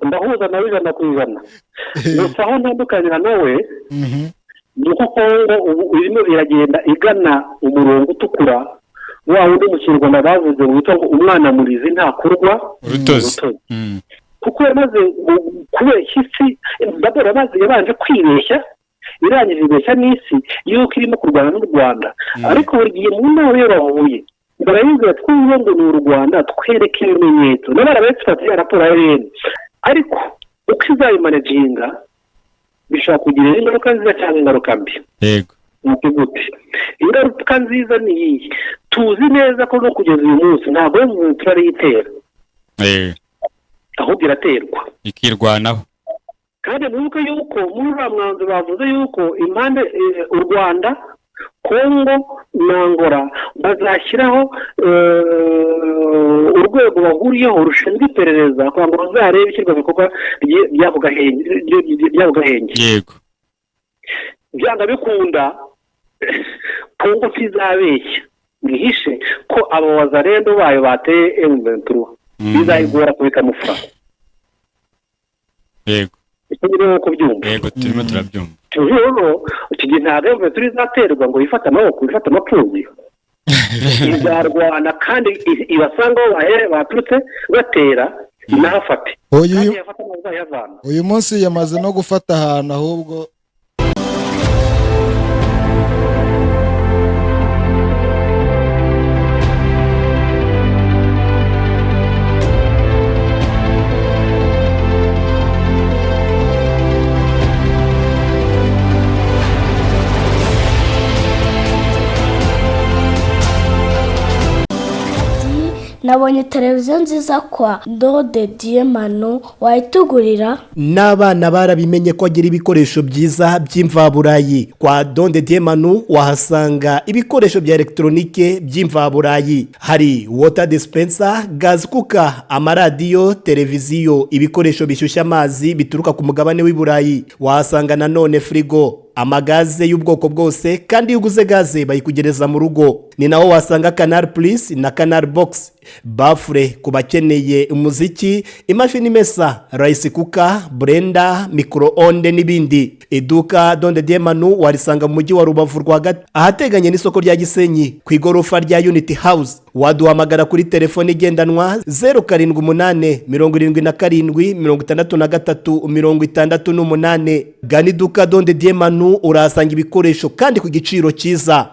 ndahuza nawe ijana ku ijana gusa aho ntandukanira nawe ni uko Kongo ubu irimo iragenda igana umurongo utukura wa wundi mu Kinyarwanda bavuze witwa ngo umwana murizi ntakurwa urutozi. kuko yamaze kubeshya isi dabora yamaze yabanje kwibeshya irangije ibeshya n'isi yuko irimo kurwana n'u Rwanda ariko buri gihe mu nama iyo bahuye barayigira twumve ngo ni u Rwanda twereke ibimenyetso n'abara bafite ya raporo ya UN ariko uko izayimanaginga bishobora kugira ingaruka nziza cyangwa ingaruka mbi. Yego gute ingaruka nziza ni iyi tuzi neza ko no kugeza uyu munsi ntabwo turariyitera ahubwo iraterwa ikirwanaho kandi nuko yuko muri uriya mwanzuro bavuze yuko impande u Rwanda Kongo na Angola bazashyiraho urwego bahuriyeho rushinzwe iperereza kugira ngo ruzarebe ishyirwa mu bikorwa by'ako gahenge. Yego byanga bikunda Kongo ntizabeshya bihishe ko abo wazarendo bayo bateye M23 bizayigora kubika amafaranga. Yego yego turimo turabyumva rero iki ntabwo M23 izaterwa ngo ifate amaboko ifate amapfuzi izarwana kandi ibasanga aho baturutse batera inahafate uyu munsi yamaze no gufata ahantu ahubwo nabonye televiziyo nziza kwa Ndode Diemano wayitugurira. N'abana barabimenye ko agira ibikoresho byiza by'imvaburayi. Kwa Ndode Diemano wahasanga ibikoresho bya elektronike by'imvaburayi. Hari water dispenser, gas cooker, amaradiyo, televiziyo, ibikoresho bishyushya amazi bituruka ku mugabane w'Iburayi. Wahasanga nanone frigo, amagaze y'ubwoko bwose kandi iyo uguze gaze bayikugereza mu rugo. Ni naho wasanga Canal Plus na Canal Box, bafure ku bakeneye umuziki, imashini imesa, rice cooker, blender, micro-onde n'ibindi. Iduka Ndode Diemano warisanga mu mujyi wa Rubavu rwagati ahateganye n'isoko rya Gisenyi ku igorofa rya Unity House. Waduhamagara kuri telefone igendanwa 078 77 63 gani iduka Ndode Diemano urasanga ibikoresho kandi ku giciro cyiza.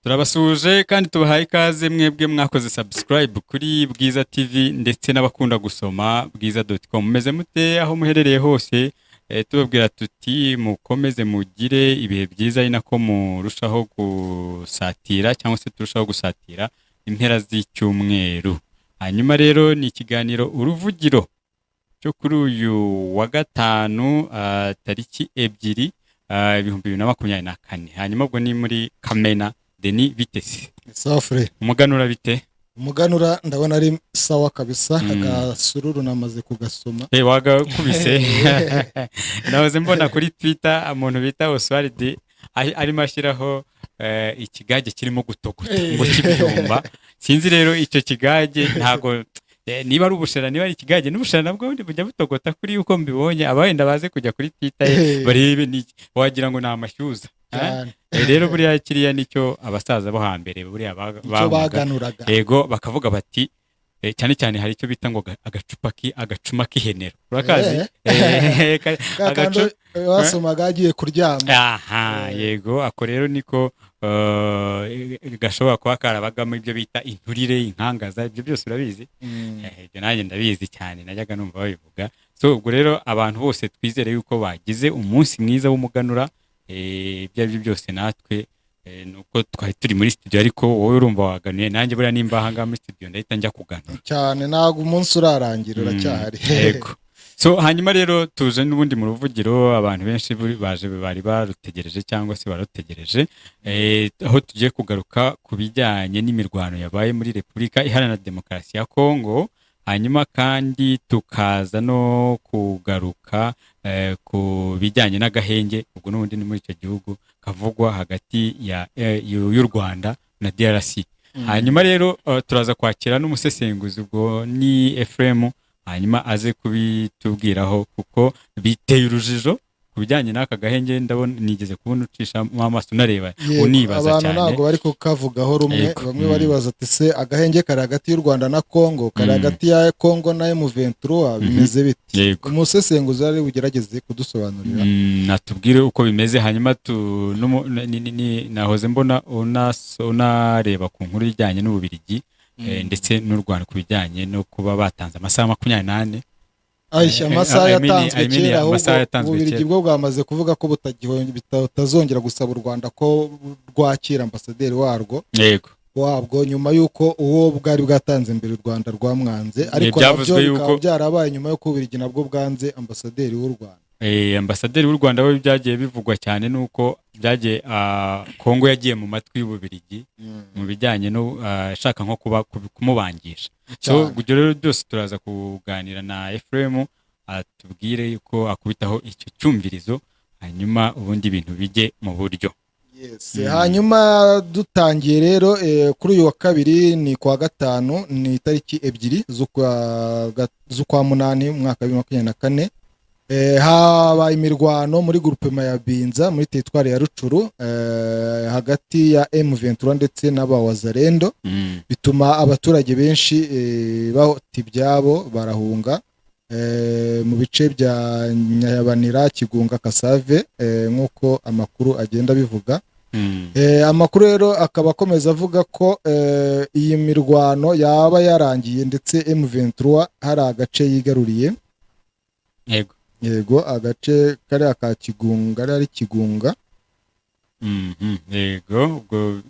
Turabasuje kandi tubahaye ikaze mwebwe mwakoze subscribe kuri Bwiza TV ndetse n'abakunda gusoma bwiza.com. Mumeze mute aho muherereye hose, tubabwira tuti mukomeze mugire ibihe byiza ari nako murushaho gusatira cyangwa se turushaho gusatira impera z'icyumweru. Hanyuma rero ni ikiganiro uruvugiro cyo kuri uyu wa gatanu tariki 2 2024. Hanyuma ubwo ni muri Kamena. Deni bitesi Safre umuganura bite? Umuganura ndabona ari sawa kabisa. Agasururu namaze kugasoma. Wagakubise nahoze mbona kuri Twitter umuntu bita Oswald arimo ashyiraho ikigage kirimo gutogota ngo kibyumba. Sinzi rero icyo kigage ntago niba ari ubushera niba ari ikigage n'ubushera nabwo bujya butogota kuri uko mbibonye abahenda baze kujya kuri Twitter barebe ni wagira ngo namashyuza. Rero buriya kiriya nicyo abasaza bo hambere buriya baganuraga. Yego bakavuga bati cyane cyane hari icyo bita ngo agacuma k'ihenero. Urakazi? Agacu wasomaga agiye kuryama. Yego ako rero niko gashobora kuba karabagamo ibyo bita inturire, inkangaza, ibyo byose urabizi. Ibyo nanjye ndabizi cyane najyaga numva babivuga. So ubwo rero abantu bose twizere yuko bagize umunsi mwiza w'umuganura. Ibyo ari byo byose natwe nuko twari turi muri studio ariko wowe urumva waganuye nanjye buriya nimba hanga muri studio ndahita njya kuganura cyane ntabwo umunsi urarangira uracyahari. Yego. So hanyuma rero tuje n'ubundi mu ruvugiro abantu benshi baje bari barutegereje cyangwa se barutegereje aho tugiye kugaruka ku bijyanye n'imirwano yabaye muri Repubulika Iharanira Demokarasi ya Kongo. Hanyuma kandi tukaza no kugaruka ku bijyanye n'agahenge ubwo n'ubundi ni muri icyo gihugu kavugwa hagati y'u Rwanda na DRC. Hanyuma rero turaza kwakira n'umusesenguzi ubwo ni Ephraim hanyuma aze kubitubwiraho kuko biteye urujijo ku bijyanye n'aka gahenge. Ndabona nigeze kubona ucishamo amaso unareba unibaza abantu cyane. ntabwo bari kukavugaho rumwe. Yego. Bamwe baribaza ati se agahenge kari hagati y'u Rwanda na Congo, kari hagati ya Congo na M23 bimeze biti? Yego. Umusesenguzi ari bugerageze kudusobanurira. Natubwire uko bimeze, hanyuma nahoze mbona unareba ku nkuru ijyanye n'Ububiligi ndetse n'u Rwanda ku bijyanye no kuba batanze amasaha 28. Amasaha yatanzwe kera, amasaha ahubwo Ububiligi bwo bwamaze kuvuga ko butazongera gusaba u Rwanda ko rwakira ambasaderi warwo. Yego. wabwo nyuma y'uko uwo bwari bwatanze mbere u Rwanda rwamwanze, ariko nabyo bikaba byarabaye nyuma y'uko Ububiligi nabwo bwanze ambasaderi w'u Rwanda. Ambasaderi w'u Rwanda we byagiye bivugwa cyane nuko byagiye Kongo yagiye mu matwi y'Ububiligi mu bijyanye no ashaka nko kuba kumubangisha. So gutyo rero byose turaza kuganira na Ephraim atubwire yuko akubitaho icyo cyumvirizo, hanyuma ubundi ibintu bijye mu buryo. Yes. Hanyuma dutangiye rero kuri uyu wa kabiri ni kwa gatanu, ni itariki 2 z'ukwa munani mu mwaka wa 2024. Haba imirwano muri groupement ya Binza muri teritwari ya Rucuru hagati ya M23 ndetse n'abawazarendo, bituma abaturage benshi bahota ibyabo barahunga mu bice bya Nyabanira, Kigunga, Kasave nk'uko amakuru agenda bivuga. Amakuru rero akaba akomeza avuga ko iyi mirwano yaba yarangiye ndetse M23 hari agace yigaruriye. Yego, agace kari aka Kigunga, ari Kigunga. Yego, ubwo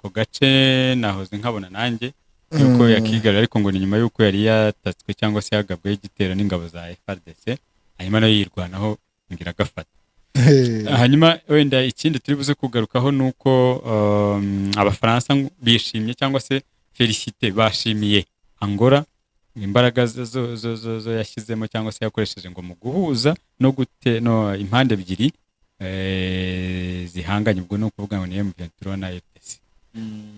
ko gace nahoze nkabona nanjye yuko yakigarura, ariko ngo ni nyuma yuko yari yatatswe cyangwa se yagabwe igitero n'ingabo za FARDC, hanyuma nayo yirwanaho ngira gafata. Hanyuma wenda ikindi turi buze kugarukaho nuko abafaransa bishimye cyangwa se Felicite bashimiye Angola imbaraga zo yashyizemo cyangwa se yakoresheje ngo mu guhuza no impande ebyiri zihanganye, ubwo no kuvuga ngo ni M23 na FDC.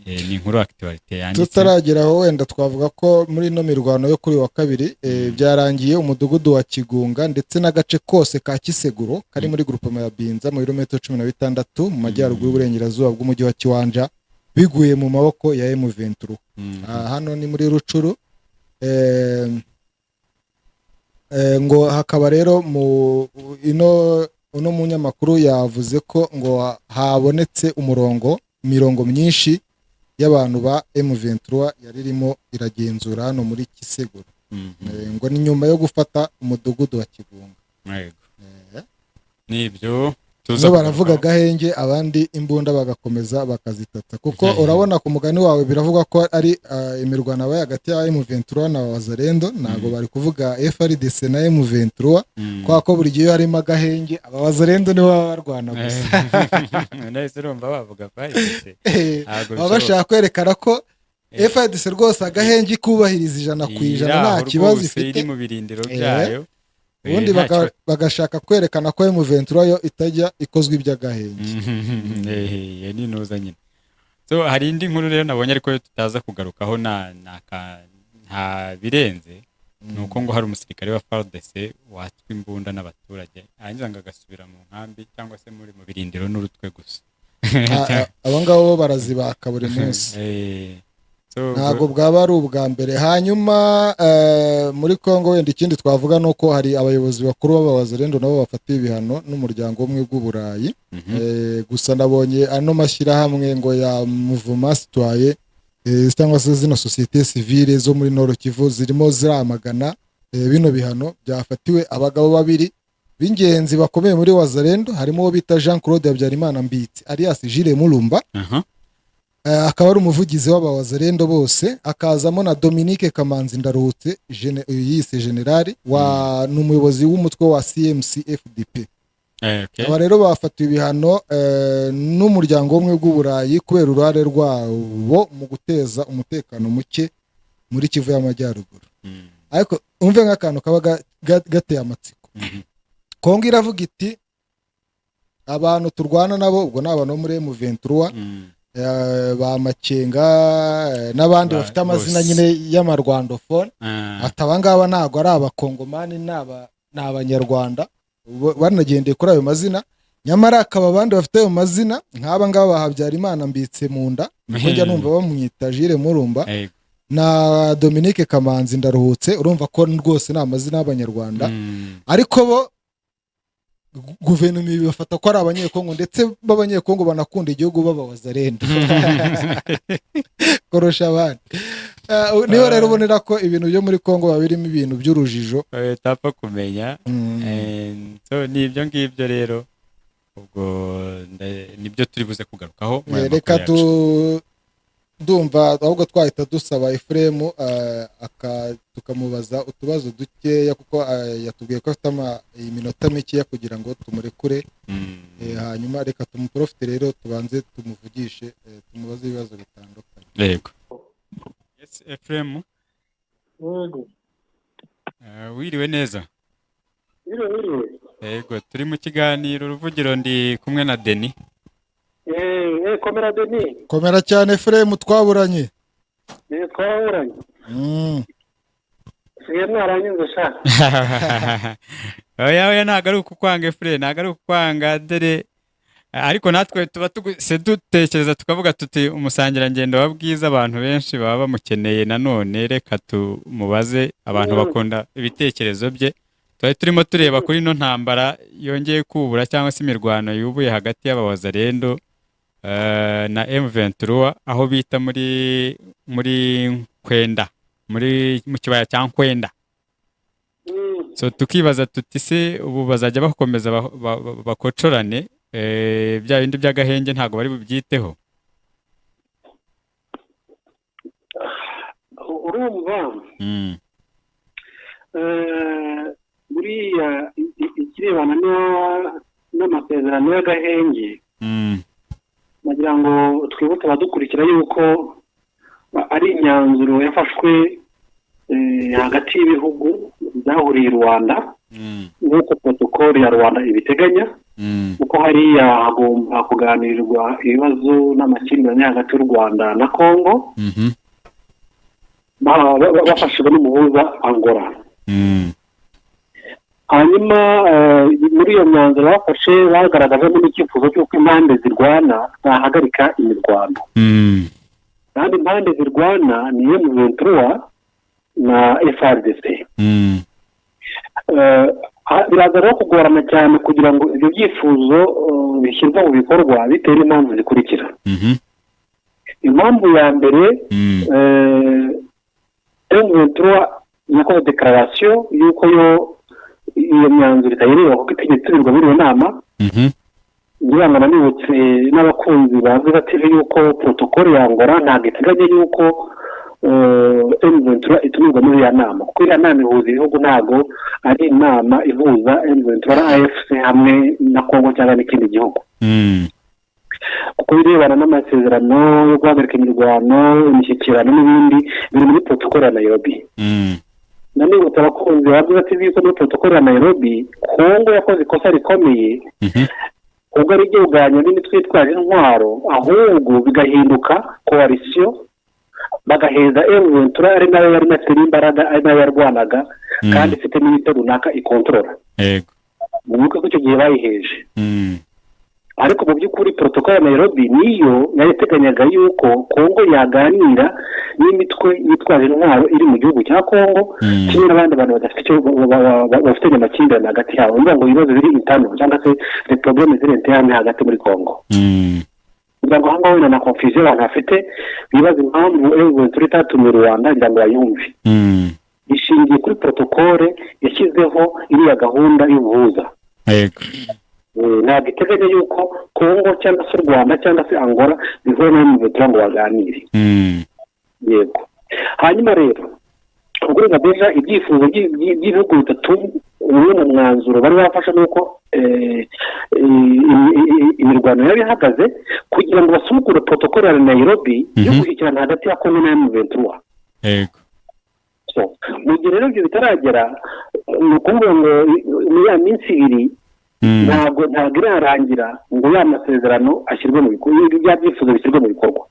Ni inkuru actualité yanditse. Tutarageraho wenda twavuga ko muri no mirwano yo kuri wa kabiri byarangiye umudugudu wa Kigunga ndetse n'agace kose ka Kiseguro kari muri groupement ya Binza mu birometero 16 mu majyaruguru y'uburengerazuba bw'umujyi wa Kiwanja biguye mu maboko ya M23. Hano ni muri Rucuru. Ngo hakaba rero uno munyamakuru yavuze ko ngo habonetse mirongo myinshi y'abantu ba M23 yaririmo iragenzura hano muri Kiseguro. Ngo ni nyuma yo gufata umudugudu wa Kigunga. Nibyo tuza baravuga gahenge, abandi imbunda bagakomeza bakazitata, kuko urabona ku mugani wawe biravuga ko ari imirwano yabaye hagati ya M23 na Wazarendo, ntago bari kuvuga FARDC na M23 kwa ko buri gihe harimo gahenge abawazarendo nibo barwana gusa. Nahise urumva bavuga FARDC baba bashaka kwerekana ko FARDC rwose agahenge kubahiriza 100% nta kibazo ifite, iri mu birindiro byayo. Ubundi bagashaka kwerekana ko M23 yo itajya ikozwe iby'agahenge. Ni noza nyine. So hari indi nkuru rero nabonye ariko tutaza kugarukaho nta birenze, nuko ngo hari umusirikare wa FARDC watwe imbunda n'abaturage hanyuma ngagasubira mu nkambi cyangwa se muri mu birindiro n'urutwe gusa. Abo ngabo barazibaka buri munsi. Ntago bwaba ari ubwa mbere. Hanyuma muri Kongo wenda ikindi twavuga nuko hari abayobozi bakuru b'abawazarendo nabo bafatiye ibihano n'umuryango umwe bw'Uburayi. Gusa nabonye ano mashyirahamwe ngo ya Mouvement Citoyen cyangwa se zino société civile zo muri Nord Kivu zirimo ziramagana bino bihano byafatiwe abagabo babiri b'ingenzi bakomeye muri Wazarendo, harimo uwo bita Jean Claude Habyarimana Mbitsi alias Jules Mulumba. Akaba ari umuvugizi w'abawazarendo bose, akazamo na Dominique Kamanzi Ndaruhutse yise generali n'umuyobozi w'umutwe wa CMC FDP. Aba rero bafatiwe ibihano n'umuryango umwe bw'Uburayi kubera uruhare rwabo mu guteza umutekano muke muri Kivu y'Amajyaruguru. Ariko umve nk'akantu kaba gateye amatsiko. Kongo iravuga iti abantu turwana nabo ubwo n'abantu muri M23 ba Makenga n'abandi bafite amazina nyine y'amarwandofone atabangaba ntago ari abakongomani ni abanyarwanda banagendeye kuri ayo mazina nyamara akaba abandi bafite ayo mazina nk'aba ngaba bahabyara Imana mbitse mu nda njya numva bamwita Jire Murumba na Dominique Kamanzi ndaruhutse urumva ko rwose ni amazina y'abanyarwanda ariko bo guverinoma bafata ko ari abanyekongo ndetse b'abanyekongo banakunda igihugu b'abawazarendo korosha abandi niho rero ubonera ko ibintu byo muri Kongo babirimo ibintu by'urujijo tapfa kumenya so nibyo ngibyo rero ubwo nibyo turi buze kugarukaho reka ndumva ahubwo twahita dusaba Ephraim tukamubaza utubazo dukeya kuko yatubwiye ko afite iminota mikeya kugira ngo tumurekure hanyuma reka tumuprofite rero tubanze tumuvugishe tumubaze ibibazo bitandukanye. Yego. Yes, Ephraim. Wiriwe neza. Yego, turi mu kiganiro uruvugiro ndi kumwe na Denis. Komera Denis. Komera cyane Ephraim twaburanye. Twaburanye. Siye mwaranyuze sha. Oya ntago ari ukukwanga Ephraim, ntago ari ukukwanga dere ariko natwe tuba dutekereza tukavuga tuti umusangirangendo wa Bwiza abantu benshi baba bamukeneye nanone reka tumubaze abantu bakunda ibitekerezo bye. Twari turimo tureba kuri no ntambara yongeye kubura cyangwa se imirwano yubuye hagati y'abawazarendo na M23 aho bita muri Kwenda mu kibaya cya Kwenda. So tukibaza tuti se ubu bazajya bakomeza bakocorane bya bindi by'agahenge ntago bari bubyiteho. Urumva buriya ikirebana n'amasezerano y'agahenge nagira ngo twibutse abadukurikira yuko ari imyanzuro yafashwe hagati y'ibihugu byahuriye i Rwanda nk'uko protokole ya Rwanda ibiteganya kuko hariya hagomba kuganirirwa ibibazo n'amakimbirane hagati y'u Rwanda na Congo bafashijwe n'umuhuza Angola. Hanyuma muri iyo myanzuro bafashe bagaragaje n'icyifuzo cy'uko impande zirwana zahagarika imirwano kandi impande zirwana ni M23 na FARDC. Biraza rero kugorana cyane kugira ngo ibyo byifuzo bishyirwa mu bikorwa bitewe impamvu zikurikira. Impamvu ya mbere M23 yakoze declaration y'uko iyo myanzuro itayireba kuko itegetse birwa muri iyo nama ngira ngo nanibutse n'abakunzi bavuga TV y'uko protokole ya Angola ntabwo iteganya y'uko M23 itumirwa muri ya nama kuko iyo nama ihuza ibihugu ntabwo ari inama ihuza M23 na AFC hamwe na Congo cyangwa n'ikindi gihugu kuko birebana n'amasezerano yo guhagarika imirwano imishyikirano n'ibindi biri muri protokole ya Nairobi. Nanibutse abakunzi bavuga TV y'uko muri protokole ya Nairobi Congo yakoze ikosa rikomeye ubwo ari byo buganya n'imitwe yitwaje intwaro ahubwo bigahinduka coalition bagaheza M23 ari nayo yari natera imbaraga ari nayo yarwanaga kandi ifite n'ibitero runaka ikontorora. Yego. Nuko icyo gihe bayiheje. Ariko mu by'ukuri protokole ya Nairobi niyo yateganyaga yuko Congo yaganira n'imitwe yitwaje intwaro iri mu gihugu cya Congo kimwe n'abandi bantu bafite amakimbirane hagati yabo bivuga ngo ibibazo biri intano cyangwa se les problèmes internes hagati muri Congo. Kugira ngo hangaho na confusion abantu bafite bibaza impamvu M23 itatumye Rwanda kugira ngo bayumve. Ishingiye kuri protokole yashyizeho iriya gahunda y'ubuhuza. Yego. Ntabwo iteganya yuko Congo cyangwa se Rwanda cyangwa se Angola bivuye M23 ngo baganire. Yego. Hanyuma rero ubwo ngabeja ibyifuzo by'ibihugu bitatu umwe mu mwanzuro bari bafashe nuko imirwano yari ihagaze kugira ngo basubukure protokole ya Nairobi yo gushyikirana hagati ya Congo na M23. Yego. So mu gihe rero ibyo bitaragera ni ukuvuga ngo muri ya minsi ibiri ntabwo irarangira ngo ya masezerano ashyirwe mu bikorwa, ibya byifuzo bishyirwe mu bikorwa.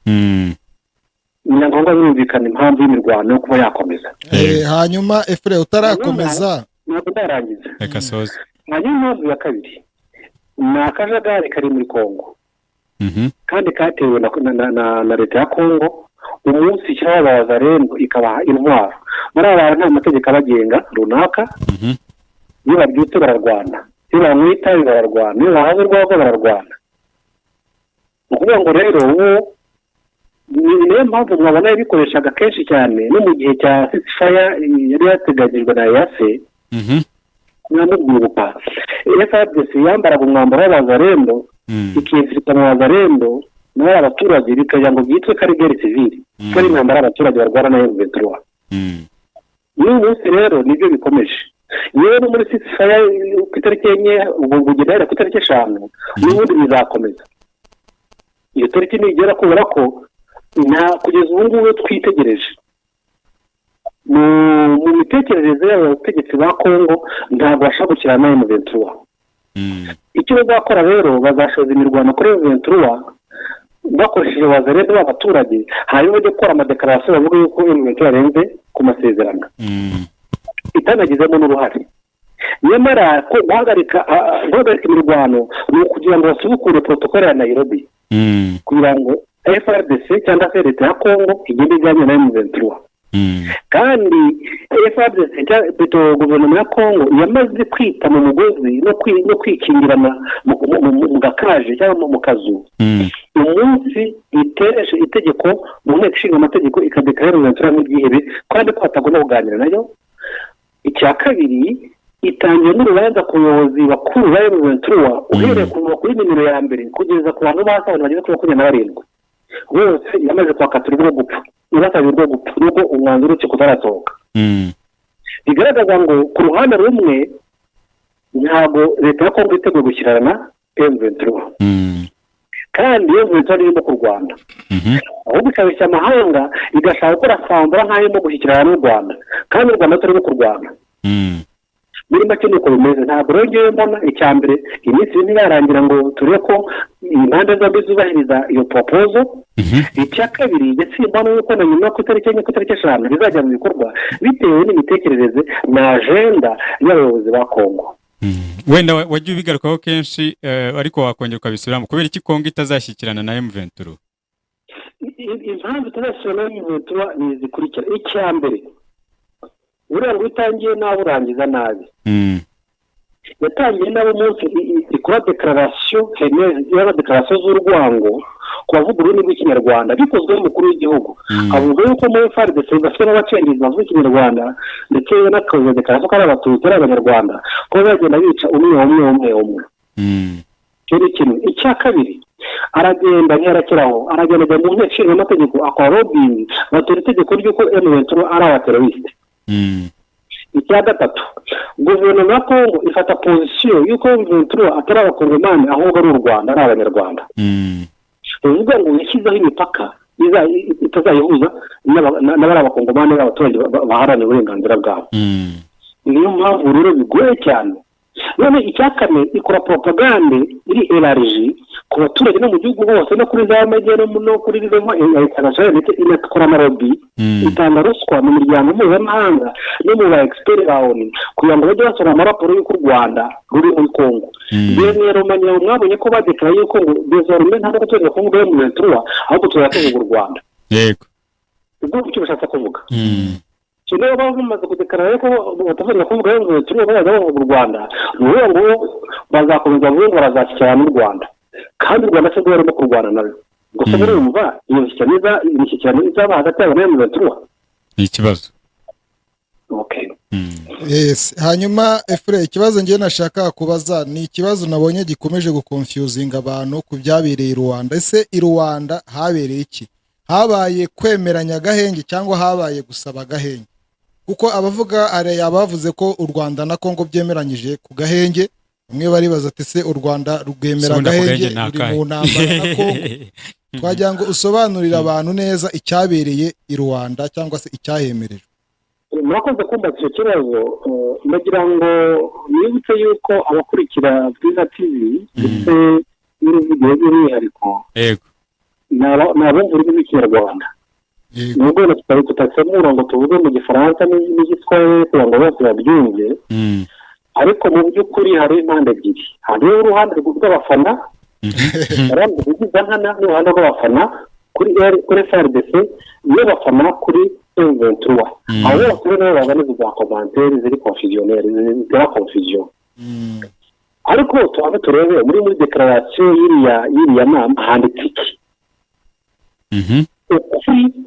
Ni ngombwa yumvikana impamvu y'imirwano yo kuba yakomeza. Hanyuma Efure utarakomeza ntabwo ndarangiza. Reka soze. Hanyuma impamvu ya kabiri ni akajagari kari muri Kongo, kandi katewe na leta ya Kongo. Umunsi ishyiraho abazarendo ikabaha intwaro, muri aba nta mategeko abagenga runaka. Iyo babyutse bararwana, iyo bamwita bararwana, iyo bahaze urwego bararwana. Ni ukuvuga ngo rero uwo niyo mpamvu mwabona yabikoreshaga kenshi cyane no mu gihe cya ceasefire yari yateganyijwe na EAC. Mwamubwibuka FARDC yambaraga umwambaro w'abazarendo, ikifita mu bazarendo n'abari abaturage bikagira ngo byitwe ko ari guerre civile, ko ari intambara abaturage barwana na M23. Uyu munsi rero nibyo bikomeje. Yewe muri ceasefire ku itariki enye, ubu genda ku itariki 5 n'ubundi bizakomeza. Iyo tariki nigera kubera ko kugeza ubu ngubu twitegereje mu mitekerereze y'abategetsi ba Kongo ntabwo bashobokirana na M23. Icyo bazakora rero bazashoza imirwano kuri M23 bakoresheje abazarendo b'abaturage, hanyuma bajya gukora amadekarasiyo bavuga yuko M23 yarenze ku masezerano itanagizemo n'uruhare. Nyamara ko guhagarika imirwano ni ukugira ngo basubukure protokole ya Nairobi kugira ngo FARDC cyangwa se leta ya Kongo igende ijyanye na M23. Kandi FARDC cyangwa guverinoma ya Kongo yamaze kwita mu mugozi no kwikingirana mu gakaje cyangwa mu kazu. Umunsi itereshe itegeko mu nteko ishinga amategeko ikadekarira M23 nk'ibyihebe kandi ko batagomba kuganira nayo. Icya kabiri itangiye n'urubanza ku bayobozi bakuru ba M23 uhereye kuri nimero ya mbere kugeza ku bantu basabana bageze kuri 27 bose yamaze kwakatira urwo gupfa, ibasabye urwo gupfa n'ubwo umwanzuro urukiko utarasohoka. Bigaragaza ngo ku ruhande rumwe ntabwo leta ya Kongo iteguye gushyirana na M23, kandi M23 irimo ku Rwanda, ahubwo ikabeshya amahanga igashaka gukora sambura nk'aho irimo gushyikirana n'u Rwanda, kandi u Rwanda turimo ku Rwanda. Muri make nuko bimeze. Ntabwo rero ngewe mbona icya mbere iminsi ntiyarangira ngo turebe ko impande zombi zubahiriza iyo proposal. Icya kabiri ndetse mbona yuko na nyuma ku itariki 5 bizajya mu bikorwa bitewe n'imitekerereze na agenda y'abayobozi ba Kongo. Wenda wajya ubigarukaho kenshi ariko wakongera ukabisubiramo kubera iki Kongo itazashyikirana na M23? Impamvu itazashyikirana na M23 ni zikurikira. Icya mbere uriya ngo utangiye nawe urangiza nabi. Yatangiye nabo munsi ikora declaration y'aba declaration z'urwango ku bavuga ururimi rw'ikinyarwanda bikozwe n'umukuru w'igihugu. Avuga yuko muri FARDC bafite n'abacengezi bavuga ikinyarwanda ndetse n'akazi declaration kari abatutsi ari abanyarwanda ko bagenda bica umwe. Cyo kimwe. Icya kabiri aragenda ntiyarakiraho aragenda mu nteko ishinga amategeko akora lobbying batora itegeko ry'uko M23 ari abateroriste. Icya gatatu guverinoma ya Kongo ifata pozisiyo y'uko M23 atari abakongomani ahubwo ari u Rwanda ari abanyarwanda. Uvuga ngo yashyizeho imipaka itazayihuza n'abari abakongomani n'abaturage baharanira uburenganzira bwabo. Niyo mpamvu rero bigoye cyane. None icya kane ikora propagande iri élargie ku baturage no mu gihugu hose no kuri za media no kuri rivemo international ndetse inakora amarobi itanga ruswa mu miryango mpuzamahanga no mu ba expert baoni kugira ngo bajye basoma amaraporo y'uko u Rwanda ruri muri Kongo. Rero manya mwabonye ko badekara yuko ngo désormais ntabwo tugiye kuvuga mu M23 ahubwo tuzakuvuga u Rwanda. Yego. Ubwo icyo bashaka kuvuga. Cyane bamaze kudekarara ko batavuga kuvuga ngo turi bazaza mu Rwanda, n'uwo ngo bazakomeza ngo barazashyikirana n'u Rwanda. Kandi u Rwanda cyo rwo ku Rwanda nawe. Gusa murumva imishyikirano izaba hagati y'abantu M23. Ni ikibazo. Okay. Yes, hanyuma Efure ikibazo ngiye nashaka kubaza ni ikibazo nabonye gikomeje guconfusing abantu ku byabereye i Rwanda. Ese i Rwanda habereye iki? Habaye kwemeranya agahenge cyangwa habaye gusaba agahenge? Kuko abavuga ari abavuze ko u Rwanda na Kongo byemeranyije ku gahenge, umwe baribaza ati se u Rwanda rwemera agahenge uri mu ntambara na Kongo. Twagira ngo usobanurira abantu neza icyabereye i Rwanda cyangwa se icyahemerejwe. murakoze kumva icyo kibazo ndagira ngo nibutse yuko abakurikira Bwiza TV ndetse n'uruvugiye rw'umwihariko yego ni abumva ururimi rw'ikinyarwanda nubwo tutasemura ngo tuvuge mu gifaransa n'igiswahili kugira ngo bose babyumve ariko mu by'ukuri hari impande ebyiri hariho uruhande rw'abafana abandi bigize nkana n'uruhande rw'abafana kuri FARDC n'abafana kuri M23 abo bose rero bazana za commentaire ziri confusionnelle ziri confusion ariko tuba turebe muri declaration y'iriya nama handitse iki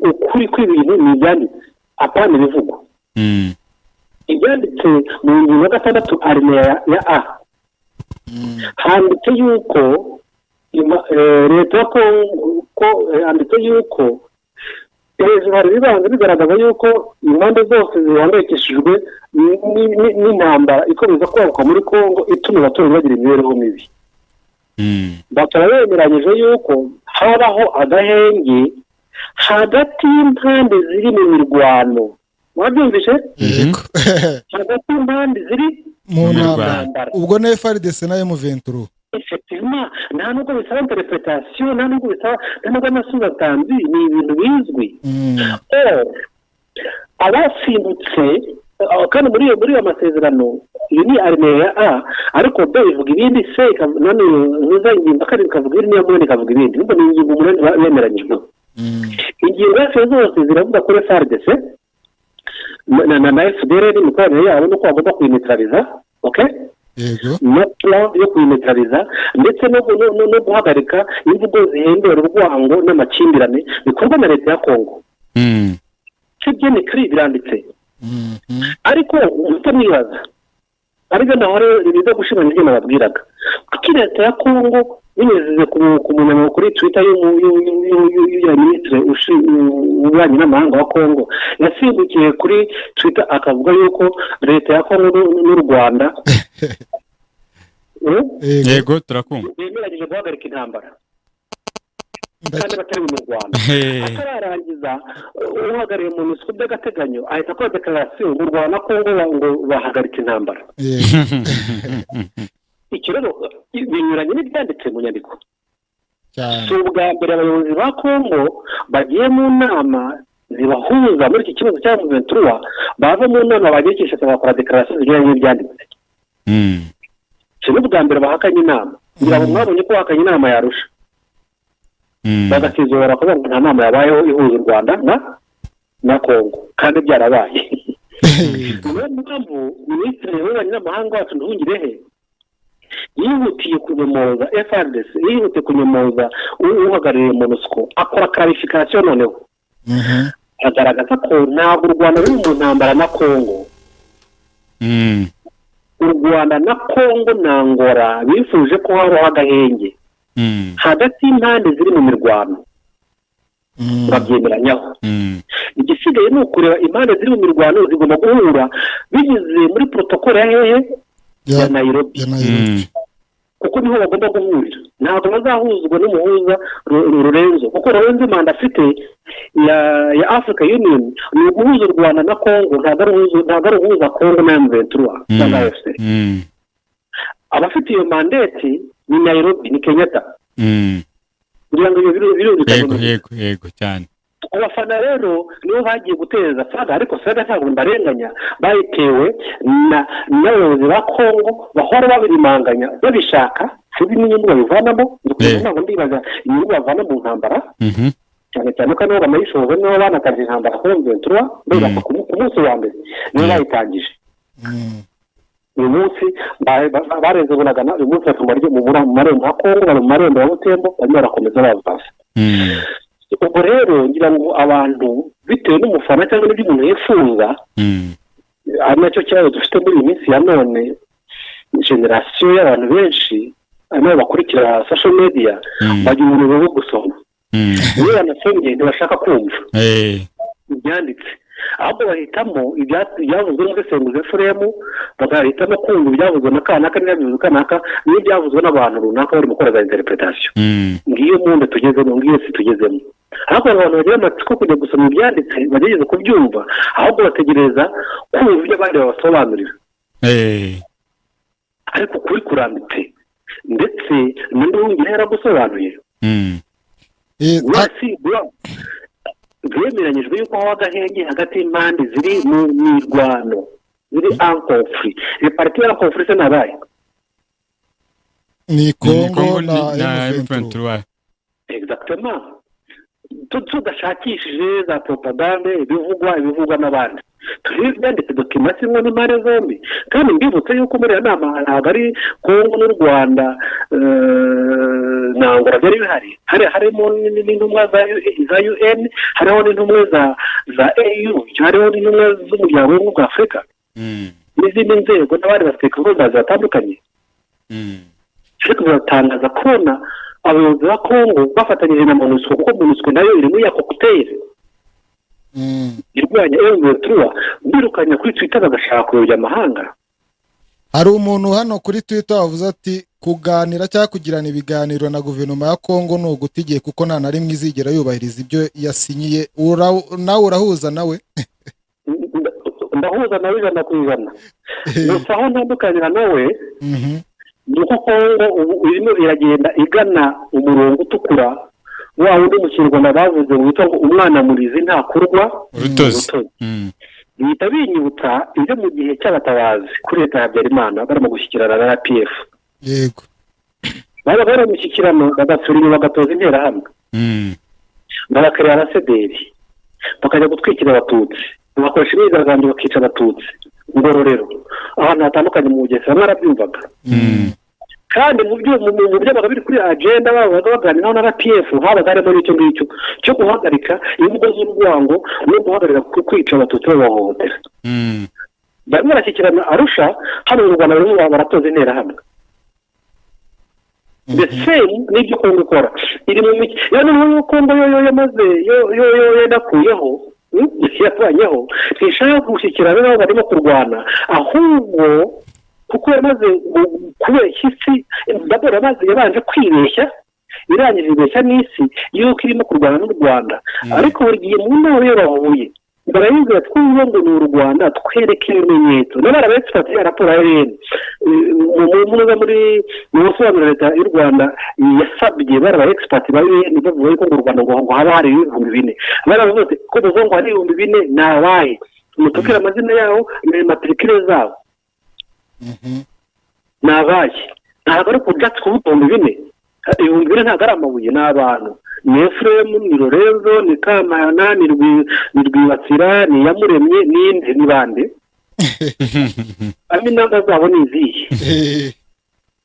ukuri kw'ibintu ni ibyanditse apana ibivugwa ibyanditse mu ngingo ya 6 alinéa ya A handitse yuko leta ya Kongo handitse yuko hejuru hari ibibanza bigaragaza yuko impande zose zihangayikishijwe n'intambara ikomeza kwaguka muri Kongo ituma abaturage bagira imibereho mibi bakaba bemeranyije yuko habaho agahenge hagati y'impande ziri mu mirwano wabyumvise hagati y'impande ziri mu ntambara ubwo na FARDC na M23 effectivement nta nubwo bisaba interpretation nta nubwo amasubizo atanzi ni ibintu bizwi abasimbutse kandi muri iyo masezerano iyi ni alinéa A ariko B ivuga ibindi C none ntuza ingingo kandi ikavuga ibindi niyo mwene ikavuga ibindi nubwo ni ingingo umunani bemeranyijwe ingingo zose ziravuga kuri FARDC na FDLR n'imikoranire yabo nuko bagomba kuyinetraliza okay no plan yo kuyinetraliza ndetse no guhagarika imvugo zihembera urwango n'amakimbirane bikorwa na leta ya Kongo kibye ni kri biranditse ariko utamwibaza ariko naho ribiza gushimana ibyo nababwiraga kuko leta ya Kongo binyuze ku munyamakuru kuri Twitter y'uyu ministre ubanye n'amahanga wa Kongo yasimbukiye kuri Twitter akavuga yuko leta ya Kongo n'u Rwanda yego turakumva bemeranyije guhagarika intambara kandi batari mu Rwanda atararangiza uhagarariye mu MONUSCO by'agateganyo ahita akora declaration mu Rwanda na Kongo ngo bahagarika intambara icyo rero binyuranye n'ibyanditse mu nyandiko si ubwa mbere abayobozi ba Kongo bagiye mu nama zibahuza muri iki kibazo cya M23 bava mu nama bagikisha bakora declaration zijyanye n'ibyanditse si ubwa mbere bahakanye inama ngira ngo mwabonye ko bahakanye inama yarusha bagasizora ko nta nama yabayeho ihuza u Rwanda na Kongo kandi byarabaye niyo mpamvu minisitiri w'ububanyi n'amahanga wacu Nduhungirehe yihutiye kunyomoza FARDC yihutiye kunyomoza uhagarariye MONUSCO akora clarification noneho agaragaza ko ntabwo u Rwanda ruri mu ntambara na Kongo u Rwanda na Kongo na Angola bifuje ko habaho agahenge hagati y'impande ziri mu mirwano babyemeranyaho igisigaye ni ukureba impande ziri mu mirwano zigomba guhura binyuze muri protokole ya hehe ya Nairobi kuko niho bagomba guhurira ntabwo bazahuzwa n'umuhuza Lorenzo kuko Lorenzo manda afite ya Africa Union ni uguhuza u Rwanda na Kongo ntabwo ari uguhuza Kongo na M23 cyangwa AFC abafite iyo mandate ni Nairobi ni Kenyatta kugira ngo yego cyane abafana rero nibo bagiye guteza saga ariko saga ntabwo mbarenganya bayitewe n'abayobozi ba Kongo bahora babirimanganya babishaka sibi n'inyungu babivanamo ntabwo ndibaza inyungu bavana mu ntambara cyane cyane ko nabo banayishoza nibo banakaje intambara kuri M23 mbega ku munsi wa mbere nibo bayitangije uyu munsi barenze bunagana uyu munsi batumva mu marembo ya Kongo bari mu marembo ya Butembo barimo barakomeza bavasa ubwo rero ngira ngo abantu bitewe n'umufana cyangwa n'ibyo umuntu yifuza ari nacyo kibazo dufite muri iyi minsi ya none generasiyo y'abantu benshi nabo bakurikira social media bagira umuntu wo gusoma iyo banasomye ntibashaka kumva ibyanditse ahubwo bahitamo ibyavuzwe n'umusesenguzi Efuremu bagahitamo kumva ibyavuzwe na kanaka n'ibyavuzwe kanaka n'ibyavuzwe n'abantu runaka bari gukora za interpretation ngiyo munde tugezemo ngiyo si tugezemo ariko abantu bagira amatsiko kujya gusoma ibyanditse bagerageza kubyumva ahubwo bategereza kumva ibyo abandi babasobanurira ariko kuri kurambitse ndetse n'undi wundi yaragusobanuye bwemeranyijwe yuko haba agahenge hagati y'impande ziri mu mirwano ziri ankofuri repariti y'ankofuri se nabaye ni Kongo na M23 exactement tudashakishije za propagande ibivugwa n'abandi turi byanditse document zimwe n'impande zombi kandi mbibutse yuko muri ya nama ntabwo ari Kongo n'u Rwanda ntabwo byari bihari harimo n'intumwa za UN hariho n'intumwa za AU hariho n'intumwa z'umuryango w'ubumwe bwa Afurika n'izindi nzego n'abandi baseka batandukanye ariko biratangaza kubona abayobozi ba Kongo bafatanyije na MONUSCO kuko MONUSCO nayo iri muri ya cocktail irwanya M23 birukanya kuri Twitter bagashaka kuyobya amahanga. Hari umuntu hano kuri Twitter wavuze ati kuganira cyangwa kugirana ibiganiro na guverinoma ya Kongo no gutigiye kuko nta na rimwe izigera yubahiriza ibyo yasinyiye. Nawe urahuza nawe? Ndahuza nawe ijana ku ijana. Gusa aho ntandukanira nawe nuko Kongo ubu irimo iragenda igana umurongo utukura wa wundi mu Kinyarwanda bavuze witwa ngo umwana murizi ntakurwa urutozi. Bihita binyibutsa ibyo mu gihe cy'abatabazi kuri leta ya Habyarimana barimo gushyikirana na RPF. Yego. Bari mu mushyikirano bagasura inyuma bagatoza interahamwe. Bagakorera abasederi bakajya gutwikira abatutsi bakoresha imyigaragambyo bakica abatutsi Ngororero ahantu hatandukanye mu Bugesera mwarabyumvaga. Kandi mu byo baga biri kuri agenda baganira na RPF habaga harimo n'icyo ngicyo cyo guhagarika imvugo z'urwango no guhagarika kwica abatutsi babahohotera. Barimo barashyikirana Arusha hano mu Rwanda barimo baratoza interahamwe. The same n'ibyo Kongo ikora iri mu miki yani Kongo yo yamaze yo yadakuyeho yavanyeho ntishaka gushyikirana nabo barimo kurwana ahubwo kuko yamaze kubeshya isi ndabona amazi yabanje kwibeshya irangije ibeshya n'isi yuko irimo kurwana n'u Rwanda ariko buri gihe mu nama yo bahuye barayibwira twumva ngo ni u Rwanda twereke ibimenyetso n'abarabetse bafite raporo ya UN muri busobanuro leta y'u Rwanda yasabye baraba expert ba UN bavuga ko u Rwanda ngo haba hari 4,000 baravuze ko ngo hari 4,000 nabaye mutukira amazina yaho n'amatrikire zabo nabaye ntabwo ari kujya tw'ubumbi bine ibihumbi bine ntabwo ari amabuye n'abantu ni Efuremu ni Lorenzo ni Kamana ni Rwibatsira ni Yamuremye n'indi n'ibande inama zabo ni izihe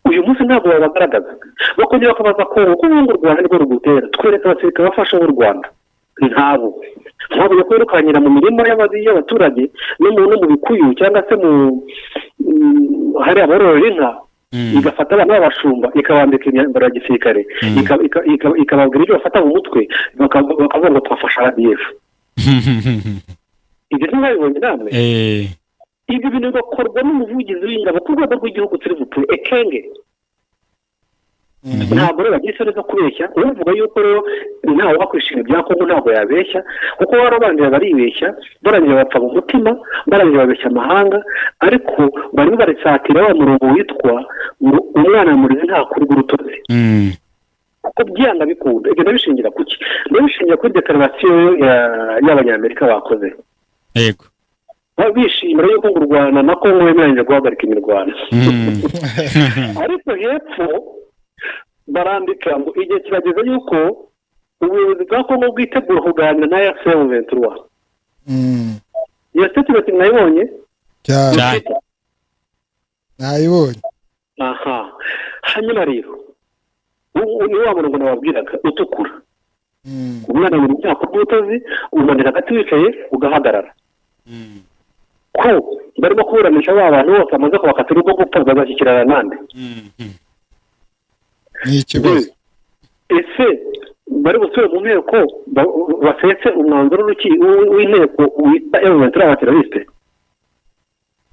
uyu munsi ntabwo babagaragaza bakongera bakabaza ko ubu u Rwanda nirwo rugutera twereka abasirikare bafasha b'u Rwanda ntabwo kwirukanyira mu mirima y'abaturage no mu bikuyu cyangwa se mu hari abororera inka igafata abana b'abashumba ikabambika imyambaro ya gisirikare ikababwira ibyo bafata mu mutwe bakavuga ngo twafasha RDF. Ibyo ntibabibonye namwe ibyo bintu bigakorwa n'umuvugizi w'ingabo ku rwego rw'igihugu turi buture Ekenge. Ntabwo rero bagira isoni zo kubeshya uvuga yuko rero ntawe wakwishima ibya Kongo ntabwo yabeshya kuko barabanje baribeshya barangije bapfa mu mutima barangije babeshya amahanga ariko barimo barisatira wa murongo witwa ngo umwana murizi ntakurwa urutozi kuko byanga bikunda ibyo nabishingira kuki nabishingira kuri declaration y'abanyamerika bakoze yego bishimira yuko ngo u Rwanda na Kongo bemeranyije guhagarika imirwano ariko hepfo barandika ngo igihe kirageze yuko ubuyobozi bwa Kongo bwitegura kuganira na M23. Iyo statement nayibonye cyane nayibonye hanyuma rero ni wa murongo nababwiraga utukura umwana mu byako bw'utozi umanika hagati wicaye ugahagarara ko barimo kuburanisha abantu bose amaze kubakatira ubwo gupfa bazashyikirana nande ni ikibazo ese bari busubire mu nteko basetse umwanzuro w'inteko wita M23 abateroriste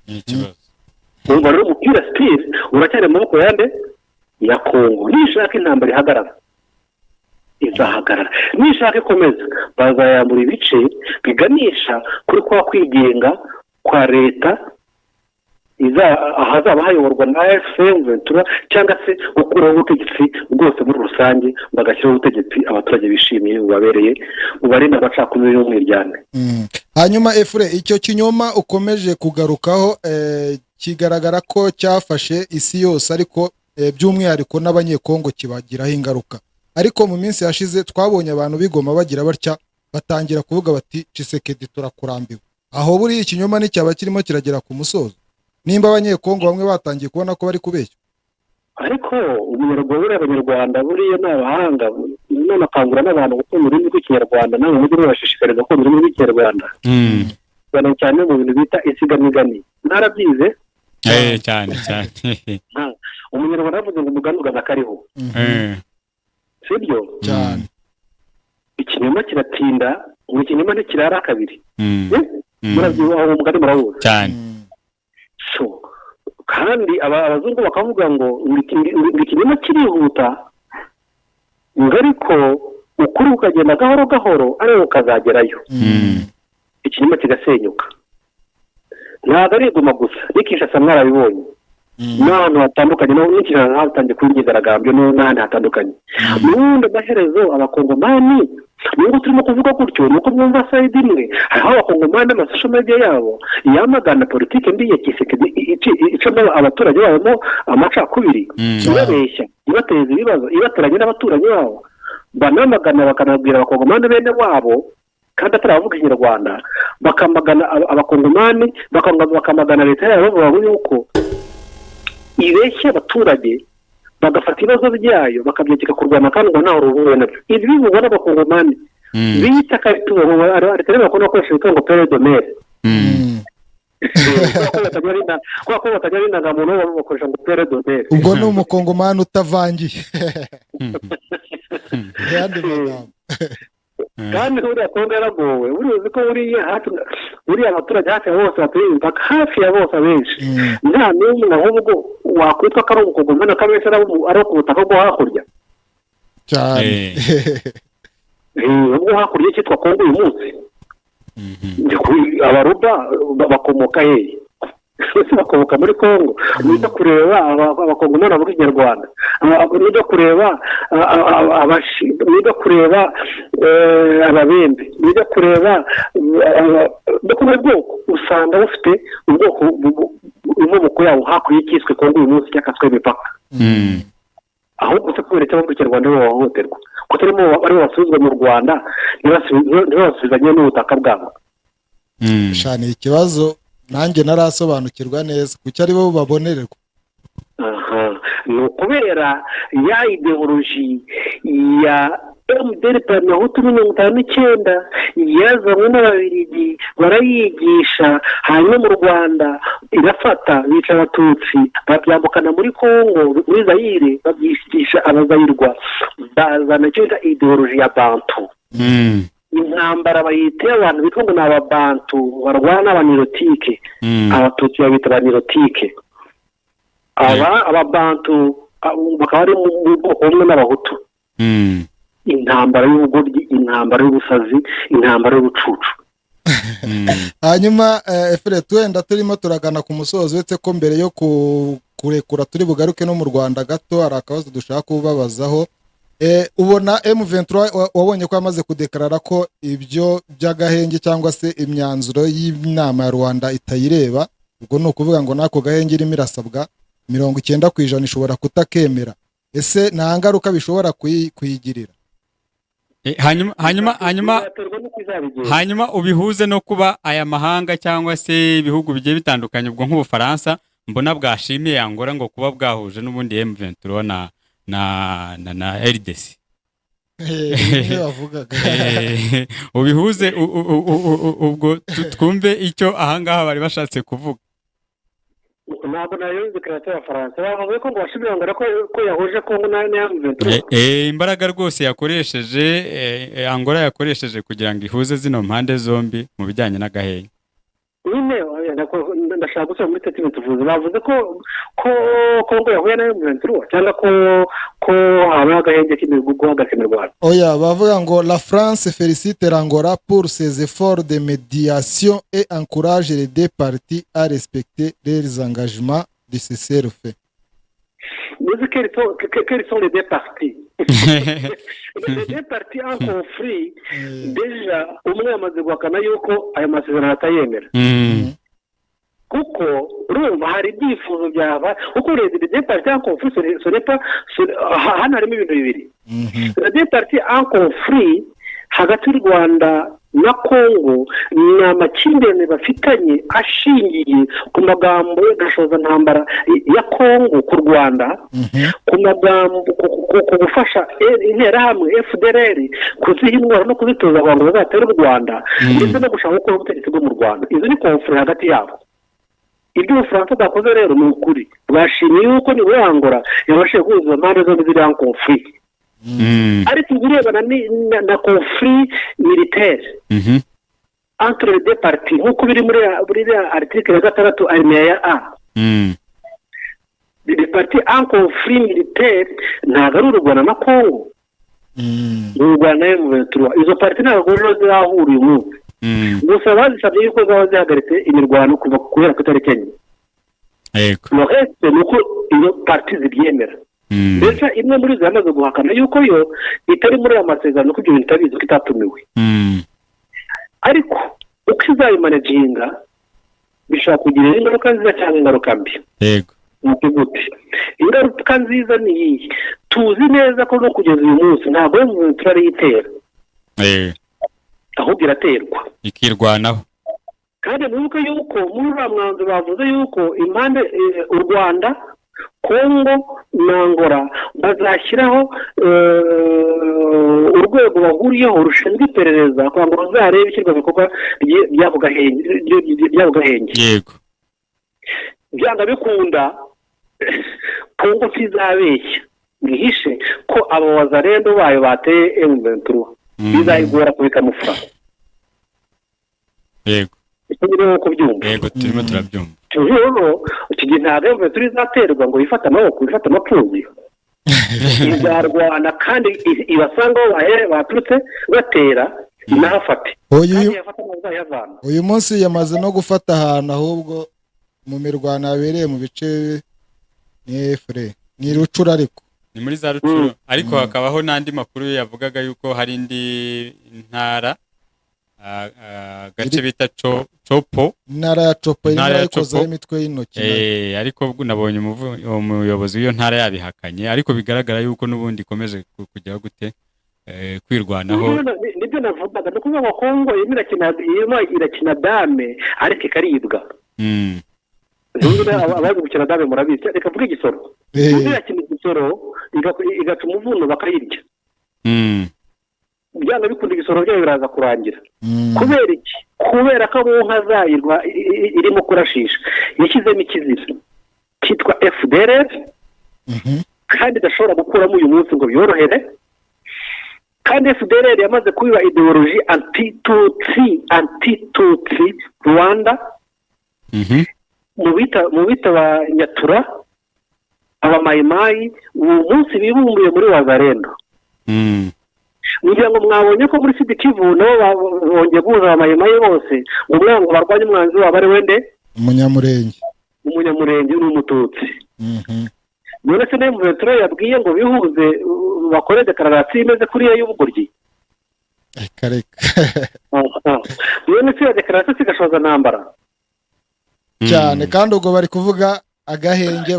ni ikibazo ubu rero umupira sipiri uracyari mu maboko yande ya Kongo nishaka intambara ihagarara izahagarara. Nishaka ikomeza bazayambura ibice biganisha kuri kwa kwigenga kwa leta ahazaba hayoborwa na Ventura cyangwa se gukuraho ubutegetsi bwose muri rusange bagashyiraho ubutegetsi abaturage bishimiye bubabereye bubarinda amacakubiri y'umwiryane. Hanyuma Efure, icyo kinyoma ukomeje kugarukaho kigaragara ko cyafashe isi yose ariko by'umwihariko n'abanyekongo kibagiraho ingaruka. Ariko mu minsi yashize twabonye abantu bigoma bagira batya batangira kuvuga bati Tshisekedi turakurambiwe. Aho buri ikinyoma n'icyaba kirimo kiragera ku musozo. Nimba abanyekongo bamwe batangiye kubona ko bari kubeshya. Ariko abanyarwanda buriya n'abahanga none akangura n'abantu gukunda ururimi rw'ikinyarwanda nawe mujye mubashishikariza gukunda ururimi rw'ikinyarwanda. Cyane cyane mu bintu bita isigamigani. Narabyize? Cyane. Umunyarwanda yavuze ngo umugani ugana kariho. Sibyo? Cyane. Ikinyoma kiratinda, ikinyoma ntikirara kabiri. Murabyibuha uwo mugani murawuzi. Cyane. Kandi abazungu bakavuga ngo ikinyoma kirihuta ngo ariko ukuri ukagenda gahoro gahoro ariko ukazagerayo. Ikinyoma kigasenyuka. Ntabwo ari iguma gusa n'ikishasa mwarabibonye n'ahantu hatandukanye n'ikishasa hatangiye kuyigaragambyo n'ahandi hatandukanye. N'ubundi amaherezo abakongomani nubwo turimo kuvuga gutyo nuko mwumva sayidi imwe aho abakongomani n'amasosho media yabo yamagana politike mbi ya Tshisekedi icamo abaturage babo amacakubiri ibabeshya ibateza ibibazo ibateranya n'abaturanyi babo banamagana bakanabwira abakongomani bene wabo kandi ataravuga ikinyarwanda bakamagana abakongomani bakamagana leta yabo bavuga yuko ibeshya abaturage bagafata ibibazo byayo bakabyegeka kurwana kandi ngo ntaho ruhuye nabyo. Ibi bivugwa n'abakongomani bita karituba ariko bakunda gukoresha ibitungo pere de mer. Kuko batajya bindangamuntu bakoresha ngo pere de mer. Ubwo ni umukongomani utavangiye. Kandi uriya kongo yaragowe urizi ko buriya abaturage hafi ya bose batuye imipaka hafi ya bose abenshi nta n'umwe ahubwo wakwitwa ko ari umukongomani akabeshya ari ku butaka bwo hakurya cyane. ubwo hakurya cyitwa kongo uyu munsi abaruba bakomoka hehe bakomoka muri Kongo. Nijya kureba abakongomani bavuga ikinyarwanda, nijya kureba ababembe, nijya kureba buri bwoko usanga bufite ubwoko inkomoko yabo hakurya y'ikiswe Kongo uyu munsi cyakaswe imipaka. ahubwo se kubera icyo mu Rwanda bo bahohoterwa ko turimo bari basuzwa mu Rwanda ntibasubizanye n'ubutaka bwabo. Shani ikibazo nanjye narasobanukirwa neza kuko ari bo babonererwa. Ni ukubera ya ideoloji ya MDR Parmehutu 59 yazanywe n'Ababiligi barayigisha, hanyuma mu Rwanda irafata bica Abatutsi babyambukana muri Kongo muri Zaire babyigisha abazayirwa bazana cyo ideoloji ya Bantu. Intambara bayite abantu bitwa ngo n'ababantu barwana n'abanirotike, Abatutsi babita abanirotike, ababantu bakaba ari mu bwoko bumwe n'Abahutu. Intambara y'ubugoryi, intambara y'ubusazi, intambara y'ubucucu. Hanyuma Efure wenda turimo turagana ku musozo, uretse ko mbere yo kurekura turi bugaruke no mu Rwanda gato hari akabazo dushaka kubabazaho. Ubona M23 wabonye ko yamaze kudekarara ko ibyo by'agahenge cyangwa se imyanzuro y'inama ya Rwanda itayireba, ubwo no kuvuga ngo nako gahenge irimo irasabwa 90% ishobora kutakemera. Ese nta ngaruka bishobora kuyigirira? Hanyuma ubihuze no kuba aya mahanga cyangwa se ibihugu bigiye bitandukanye, ubwo nk'Ubufaransa mbona bwashimiye Angola ngo kuba bwahuje n'ubundi M23 na RDC. Ubihuze ubwo twumve icyo ahangaha bari bashatse kuvuga. Ntabwo nayo dekarasiyo y'Abafaransa bavuze ko ngo bashimira ngo ko yahuje Kongo na M23. Imbaraga rwose yakoresheje Angola yakoresheje kugira ngo ihuze zino mpande zombi mu bijyanye n'agahenge. Nyine ndashaka gusubira muri statement tuvuze bavuze ko Kongo yahuye nayo mu nturo cyangwa ko habaye agahenge k'ibihugu guhagarika imirwano. Oya bavuga ngo la France félicite l'Angola pour ses efforts de médiation et encourage les deux parties à respecter leurs engagements de cessez-le-feu. Mais quelles sont les deux parties? Les deux parties en conflit déjà umwe yamaze guhakana yuko ayo masezerano atayemera. Kuko urumva hari ibyifuzo byaba uko les deux parties en conflit ce n'est pas hano harimo ibintu bibiri. Les deux parties en conflit hagati y'u Rwanda na Kongo ni amakimbirane bafitanye ashingiye ku magambo y'agashoza ntambara ya Kongo ku Rwanda, ku magambo ku gufasha interahamwe FDLR kuziha intwaro no kuzitoza abantu bazatera u Rwanda ndetse no gushaka gukora ubutegetsi bwo mu Rwanda. Izo ni conflit hagati yabo. Ibyo Ubufaransa bwakoze rero ni ukuri bwashimiye yuko ni Angola yabashije kuzuza impande zombi ziri en conflit. Ariko ibirebana na conflit militaire entre les deux parties nk'uko biri muri article ya 6 alinéa A. Les parties en conflit militaire ntabwo ari u Rwanda na Kongo, u Rwanda M23. Izo parties ntabwo rero zirahura uyu munsi, gusa bazisabye yuko zaba zihagaritse imirwano kuva guhera ku itariki enye. Le reste ni uko izo parties zibyemera. Ndetse imwe muri zo yamaze guhakana yuko yo itari muri aya masezerano ko ibyo bintu itabizi ko itatumiwe. Ariko uko izayimanaginga bishobora kugira ingaruka nziza cyangwa ingaruka mbi. Yego. Gute ingaruka nziza ni iyi, tuzi neza ko no kugeza uyu munsi ntabwo yo turari yitera, ahubwo iraterwa ikirwanaho. Kandi nuko yuko muri uriya mwanzuro bavuze yuko impande u Rwanda, Kongo na Angola bazashyiraho urwego bahuriyeho rushinzwe iperereza kugira ngo bazarebe ishyirwa mu bikorwa by'ako gahenge. Yego. Byanga bikunda Kongo sizabeshya bihishe ko abo wazarendo bayo bateye M23 bizayigora kubikamufura. Yego. Ikindi ko byumva. Yego turimo turabyumva. Rero iki ntabwo M23 izaterwa ngo ifata amaboko ifata amapfuzi. Izarwana kandi ibasanga aho baturutse batera inahafate. Uyu munsi yamaze no gufata ahantu ahubwo mu mirwano yabereye mu bice ni Efure ni Rucura, ariko ni muri za Rucura, ariko hakabaho n'andi makuru yavugaga yuko hari indi ntara gace bita Copo, intara ya Copo ikozeho imitwe y'intoki. Ariko nabonye umuyobozi w'iyo ntara yabihakanye, ariko bigaragara yuko n'ubundi ikomeje kujyaho gute kwirwanaho. Nibyo navugaga no kuvuga ngo Kongo irakina dame ariko ikaribwa. Abazi gukina dame murabizi, reka vuga igisoro. Irakina igisoro igaca umuvuno bakayirya. Byanga bikunda igisoro byayo biraza kurangira. Kubera iki? Kubera ko abo nka zayirwa irimo kurashisha yashyizemo ikizira cyitwa FDLR, kandi idashobora gukuramo uyu munsi ngo byorohere. Kandi FDLR yamaze kubiba ideology anti-Tutsi Rwanda. Mu bita ba Nyatura, abamayimayi ubu munsi bibumbuye muri Wazarendo. Mugira ngo mwabonye ko muri Sud Kivu nabo bongeye guhuza abamayimayi bose ngo barwanye umwanzi wabo ari wende umunyamurenge n'umututsi. None se M23 yabwiye ngo bihuze bakore declaration imeze kuri y'ubugoryi. None se declaration sigashoza ntambara cyane, kandi ubwo bari kuvuga agahenge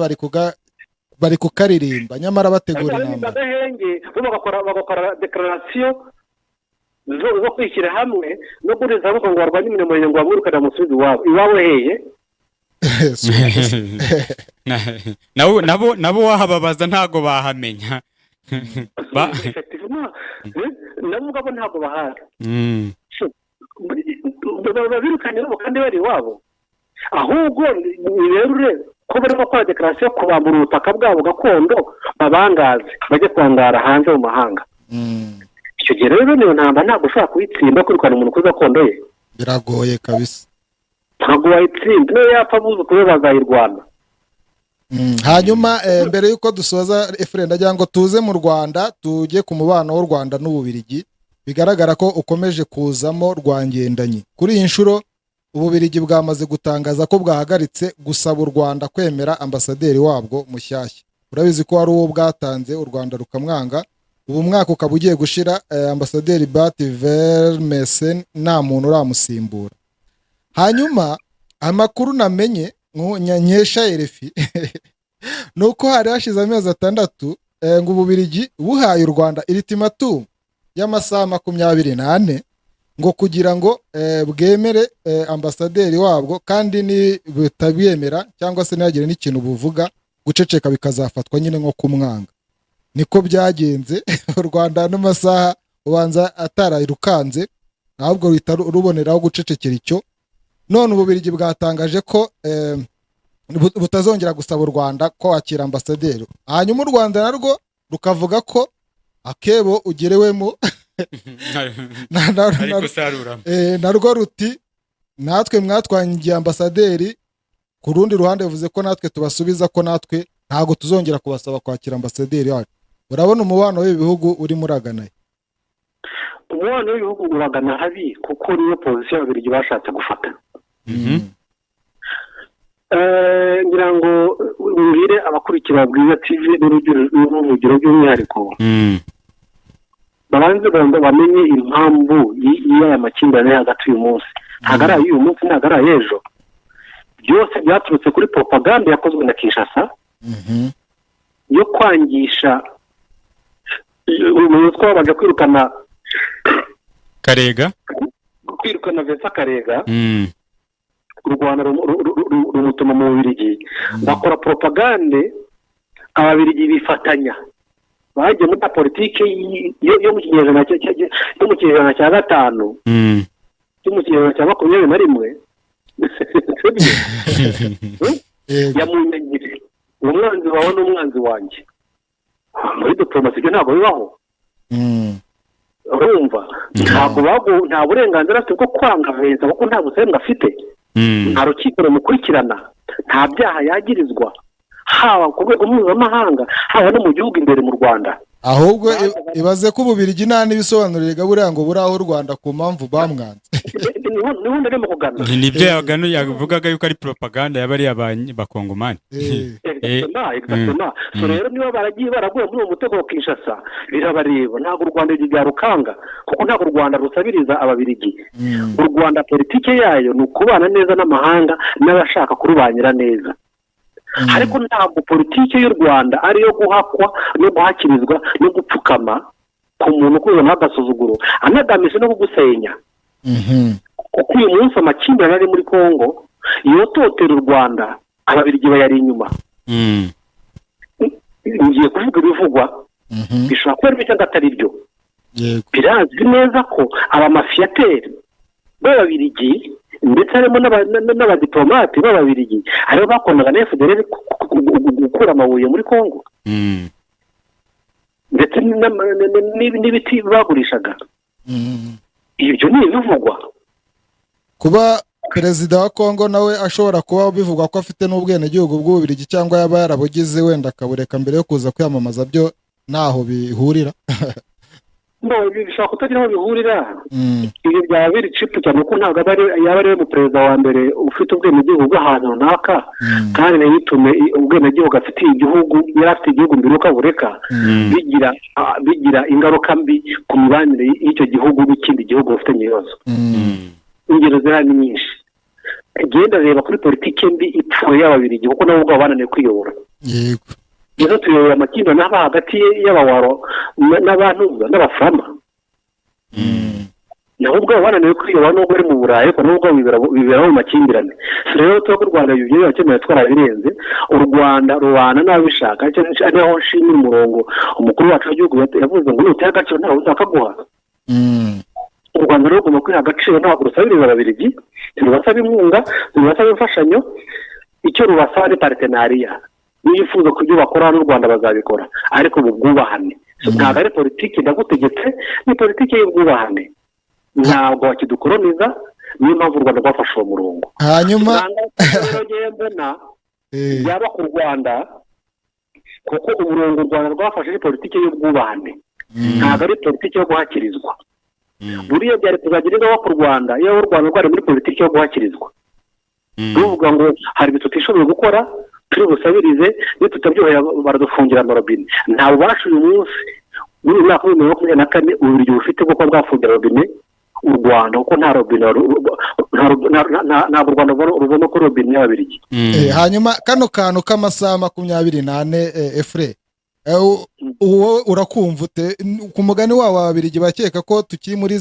bari kukaririmba nyamara bategura intambara. Agahenge bagakora declaration zo kwishyira hamwe no kuriza ngo barwanye imirimo ngo bamurukana musubizi wabo iwawe heye. nabo wahababaza ntago bahamenya. Nabo ngabo ntago bahari. Babirukanye nabo kandi bari wabo. Ahubwo rero ko bari gukora declaration kubambura ubutaka bwabo gakondo babangaze bajye kwangara hanze mu mahanga. Icyo gihe rero niyo ntamba ntabwo ushobora kuyitsinda kwirukana umuntu kuri gakondo ye. Biragoye kabisa. ntabwo wayitsinda niyo yapfa abuzukuru bazayirwana. Hanyuma mbere y'uko dusoza referenda agira ngo tuze mu Rwanda tujye ku mubano w'u Rwanda n'Ububiligi bigaragara ko ukomeje kuzamo rwangendanye. Kuri iyi nshuro Ububiligi bwamaze gutangaza ko bwahagaritse gusaba u Rwanda kwemera ambasaderi wabwo mushyashya. Urabizi ko ari uwo bwatanze u Rwanda rukamwanga. Ubu mwaka ukaba ugiye gushira ambasaderi Bart Vermesen nta muntu uramusimbura. Hanyuma amakuru namenye nkesha RFI nuko hari hashize amezi 6 ngo Ububiligi buhaye u Rwanda ultimatum y'amasaha 24 ngo kugira ngo bwemere ambasaderi wabwo, kandi ni butabiyemera cyangwa se ntihagire n'ikintu buvuga guceceka bikazafatwa nyine nko kumwanga. Niko byagenze u Rwanda n'amasaha ubanza atarayirukanze ahubwo ruhita ruboneraho gucecekera icyo. None Ububiligi bwatangaje ko butazongera gusaba u Rwanda ko wakira ambasaderi. Hanyuma u Rwanda narwo rukavuga ko akebo ugerewemo narwo ruti natwe mwatwangiye ambasaderi. Ku rundi ruhande bivuze ko natwe tubasubiza ko natwe ntago tuzongera kubasaba kwakira ambasaderi wacu. Urabona umubano w'ibihugu uri muraganaye? Umubano w'ibihugu uragana habi kuko niyo position Ababiligi bashatse gufata. Ngira ngo mbire abakurikira Bwiza TV n'urugero by'umwihariko babanze bamenye impamvu y'aya makimbirane hagati y'uyu munsi. Hagara y'uyu munsi n'hagara y'ejo byose byaturutse kuri propaganda yakozwe na Kinshasa yo kwangisha umutwe wabaje kwirukana Karega, kwirukana Vincent Karega. U Rwanda rumutuma mu Bubiligi bakora propaganda. Ababiligi bifatanya bagiye muri politiki yo mu kinyejana cya 5 cyo mu kinyejana cya 21 yamunyagire umwanzi wawe n'umwanzi wanjye. Muri diplomasi byo ntabwo bibaho. Urumva nta burenganzira afite bwo kwanga Vincent kuko nta busenga afite. Nta rukiko rumukurikirana, nta byaha yagirizwa haba ku rwego mpuzamahanga haba no mu gihugu imbere mu Rwanda. Ahubwo ibaze ko Ububiligi nta n'ibisobanurira buriya ngo buraho u Rwanda ku mpamvu bamwanze. Niho ndimo kugana. Nibyo yavugaga yuko ari propaganda y'abari abakongomani. Exactement. So rero niba baragiye baraguye muri uwo mutego wa Kinshasa birabareba. Ntabwo u Rwanda ryarukanga kuko ntabwo u Rwanda rusabiriza Ababiligi. U Rwanda politike yayo ni ukubana neza n'amahanga n'abashaka kurubanyira neza. Ariko ntabwo politike y'u Rwanda ari yo guhakwa no guhakirizwa no gupfukama ku muntu kuzana agasuzuguro anagamije no kugusenya. Kuko uyu munsi amakimbirane ari muri Kongo yototera u Rwanda, Ababiligi bayari inyuma. Ngiye kuvuga ibivugwa bishobora kuba ari cyangwa atari byo. Birazwi neza ko abamafiyateri b'Ababiligi ndetse harimo n'abadiplomate b'Ababiligi aribo bakonaga na FDLR gukura amabuye muri Kongo ndetse n'ibiti bagurishaga. Ibyo ni ibivugwa. Kuba perezida wa Kongo nawe ashobora kuba bivugwa ko afite n'ubwenegihugu bw'Ububiligi cyangwa yaba yarabugize wenda akabureka mbere yo kuza kwiyamamaza, byo naho bihurira. Bishobora kutagira aho bihurira. Ibi byaba biri cipu cyane ko ntabwo yaba ari mu perezida wa mbere ufite ubwenegihugu bw'ahantu runaka kandi ntiyitume ubwenegihugu afitiye igihugu yari afite igihugu mbere uko abureka bigira ingaruka mbi ku mibanire y'icyo gihugu n'ikindi gihugu bafitanye ibibazo. Ingero zihari ni nyinshi. Genda reba kuri politiki mbi ipfuye y'Ababiligi kuko nabo ubwabo bananiwe kwiyobora. Yego. Rero tuyobora amakimbirane aba hagati y'Abawaro n'abantu n'Abafama. Nabo ubwabo bananiwe kwiyobora nubwo bari mu Burayi ariko nubwo biberaho mu makimbirane. Rero tuba u Rwanda ibyo yakeneye twarabirenze. U Rwanda rubana n'abishaka cyane aho nshimira umurongo umukuru wacu w'igihugu yavuze ngo nutera agaciro ntawe uzakaguha. U Rwanda rero rugomba kwiha agaciro ntabwo rusabiriza Ababiligi, rubasaba inkunga, rubasaba imfashanyo. Icyo rubasaba ni partenariat. Niyifuza ko ibyo bakora n'u Rwanda bazabikora ariko mu bwubahane. Ntabwo ari politiki ndagutegetse, ni politiki y'ubwubahane. Ntabwo wakidukoroniza, niyo mpamvu u Rwanda rwafashe uwo murongo. hanyuma mbona yaba ku Rwanda kuko umurongo u Rwanda rwafashe ni politiki y'ubwubahane ntabwo ari politiki yo guhakirizwa. buriya byari kuzagira ingaruka ku Rwanda iyo u Rwanda rwari muri politiki yo guhakirizwa, ruvuga ngo hari ibintu tutishoboye gukora turi busabirize, iyo tutabyoheye baradufungira amarobine. nta bubasha uyu munsi muri uyu mwaka wa 2024 uburyo bufite bwo kuba bwafungira robine u Rwanda kuko nta robine ntabwo u Rwanda rubona ko robine y'Ababiligi. hanyuma kano kantu k'amasaha 24 Efre uwo urakumva ute ku mugani wawe Ababiligi bakeka ko tukiri muri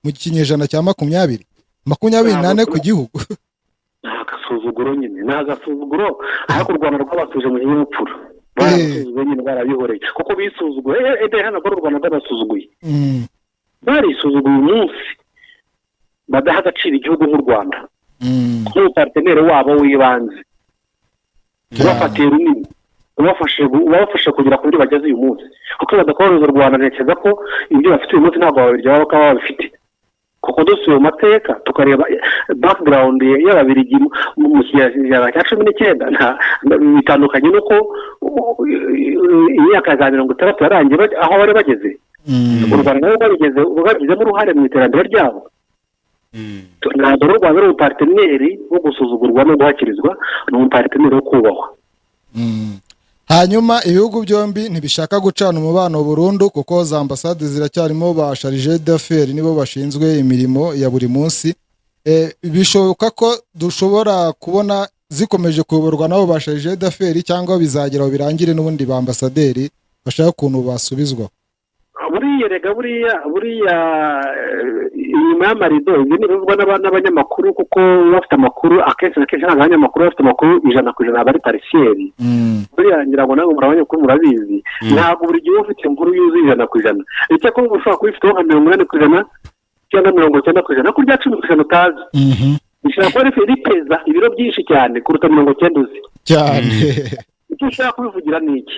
mu kinyejana cya 24 ku gihugu? Agasuzuguro nyine ni agasuzuguro, ariko u Rwanda rwabasuje mu kinyabupfura barasuzuguye nyine barabihoreye kuko bisuzuguye hano u Rwanda rwabasuzuguye barisuzuguye umunsi badaha agaciro igihugu nk'u Rwanda nk'umuparteneri wabo w'ibanze ubafatiye runini ubafashe kugera ku byo bageze uyu munsi kuko badakoroza u Rwanda. ntekereza ko ibyo bafite uyu munsi ntabwo Ababiligi baba babifite kuko dusuye mu mateka tukareba background y'Ababiligi mu kinyejana cya 19 bitandukanye nuko imyaka ya 60 yarangiye aho bari bageze. u Rwanda nabo babigizemo uruhare mu iterambere ryabo. ntabwo u Rwanda ari umuparteneri wo gusuzugurwa no guhakirizwa, ni umuparteneri wo kubahwa. hanyuma ibihugu byombi ntibishaka gucana umubano burundu kuko za ambasade ziracyarimo ba charge d'affaires nibo bashinzwe imirimo ya buri munsi. bishoboka ko dushobora kubona zikomeje kuyoborwa nabo ba charge d'affaires cyangwa bizageraho birangire n'ubundi ba ambasaderi bashaka ukuntu basubizwa. buriya inyuma y'amarido ibyo ni bivugwa n'abanyamakuru kuko bafite amakuru akenshi ntabwo abanyamakuru bafite amakuru 100% aba ari parisiyeri. buriya ngira ngo nabo abanyamakuru murabizi ntabwo buri gihe ufite inkuru yuzuye 100%. icyo ko ushobora kubifiteho nka 80% cyangwa 90% kurya 10% utazi. bishobora kuba ripeza ibiro byinshi cyane kuruta 90 uzi cyane. icyo ushaka kubivugira ni iki?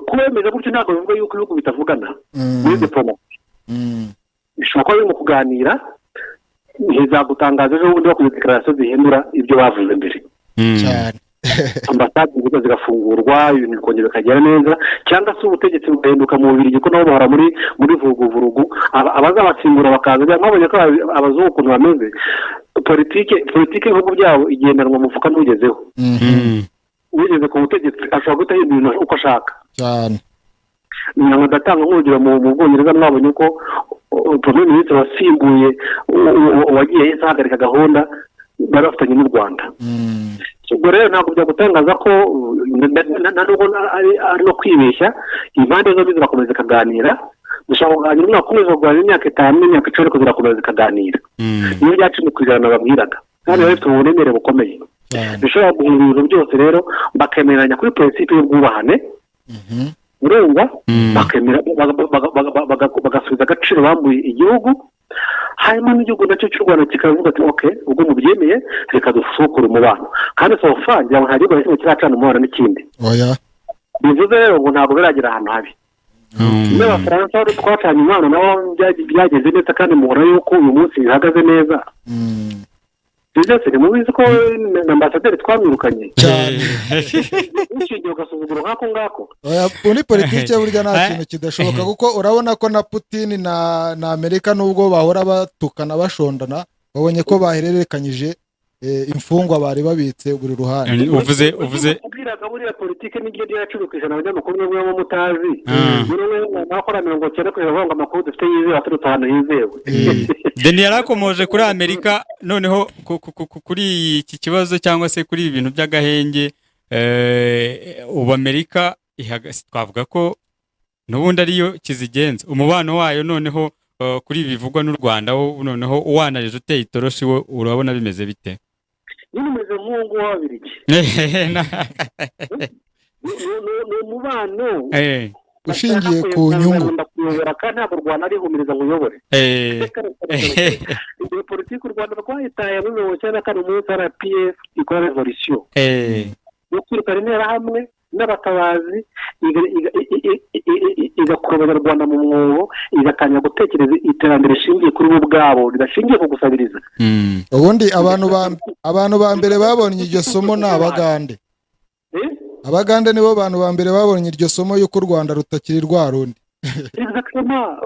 kubemeza gutyo ntabwo bivuga yuko ibihugu bitavugana muri diplomasi. bishobora kuba biri mu kuganira ntizagutangaza ejo bundi bakoze declaration zihindura ibyo bavuze mbere cyane. ambasade zigafungurwa ibintu bikongera bikagera neza, cyangwa se ubutegetsi bugahinduka mu Bubiligi ko nabo bahora muri vuguvurugu abazabasimbura bakaza. mwabonye ko abazungu ukuntu bameze, politike y'ibihugu byabo igendanwa mu mufuka ntugezeho. ugeze ku butegetsi ashobora guhita ahindura ibintu uko ashaka cyane. ntabwo ndatanga nk'urugero mu Bwongereza mwabonye ko premier ministre wasimbuye wagiye yahise ahagarika gahunda bari bafitanye n'u Rwanda. ubwo rero ntabwo byagutangaza ko nubwo ari no kwibeshya, impande zombi zirakomeza zikaganira. dushobora kuganira umwaka umwe kuganira imyaka 5 n'imyaka 10 ariko zirakomeza zikaganira. niyo bya 10% babwiraga kandi bafite uburemere bukomeye. bishobora guhindura ibintu byose rero bakemeranya kuri principe y'ubwubahane. urumva bakemera bagasubiza agaciro bambuye igihugu, hanyuma n'igihugu nacyo cy'u Rwanda kikavuga ati okay ubwo mubyemeye reka dusukure umubano. kandi so far ngira ngo nta gihugu kimwe kiracana umubano n'ikindi. bivuze rero ngo ntabwo biragera ahantu habi. n'Abafaransa twacanye umubano nabo byageze neza kandi muhora yuko uyu munsi bihagaze neza. byose ni mubizi ko ambasaderi twamwirukanye cyane. Ushingiye ugasuzugura nk'ako ngako. Muri politiki burya nta kintu kidashoboka kuko urabona ko na Putin na Amerika nubwo bahora batukana bashondana babonye ko bahererekanyije imfungwa bari babitse buri ruhande. uvuze ubwiraga buriya politiki n'igihe yacurukije abanyamakuru n'ubwo baba mutazi. Buri nakora 90% kugira ngo amakuru dufite yizewe aturutse ahantu yizewe. Deni yarakomoje kuri Amerika, noneho kuri iki kibazo cyangwa se kuri ibintu by'agahenge ubu Amerika twavuga ko n'ubundi ariyo kizigenza umubano wayo. noneho kuri ibi bivugwa n'u Rwanda noneho uwanarije uteye itoroshi wo urabona bimeze bite? nyine umeze nk'uwo w'Ababiligi. ni umubano ushingiye ku nyungu. ndakuyobora kandi ntabwo u Rwanda arihumiriza ngo uyobore. iyo politiki u Rwanda rwayitaye muri 1994 umunsi RPF ikora revolution yo kwirukana interahamwe n'abatabazi igakura abanyarwanda mu mwobo igatangira gutekereza iterambere rishingiye kuri bo ubwabo ridashingiye ku gusabiriza. ubundi abantu ba mbere babonye iryo somo ni abagande. Abagande nibo bantu ba mbere babonye iryo somo y'uko u Rwanda rutakiri rwa rundi.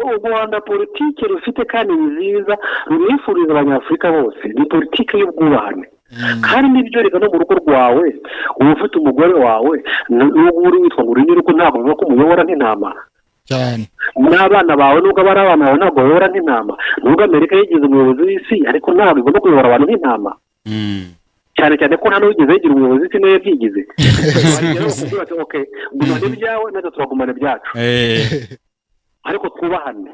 u Rwanda politiki rufite kandi nziza runifuriza abanyafurika bose ni politiki y'ubwubahane. kandi n'ibyo reka no mu rugo rwawe uba ufite umugore wawe n'ubu uri witwa ngo uri uko ntabwo uvuga ko umuyobora nk'intama cyane, n'abana bawe nubwo aba ari abana bawe ntabwo bayobora nk'intama. nubwo Amerika yigize umuyobozi w'isi ariko ntabwo igomba kuyobora abantu nk'intama, cyane cyane ko nta n'uwigeze yigira umuyobozi w'isi niwe yabyigize. gumana ibyawe natwe turagumana ibyacu ariko twubahane.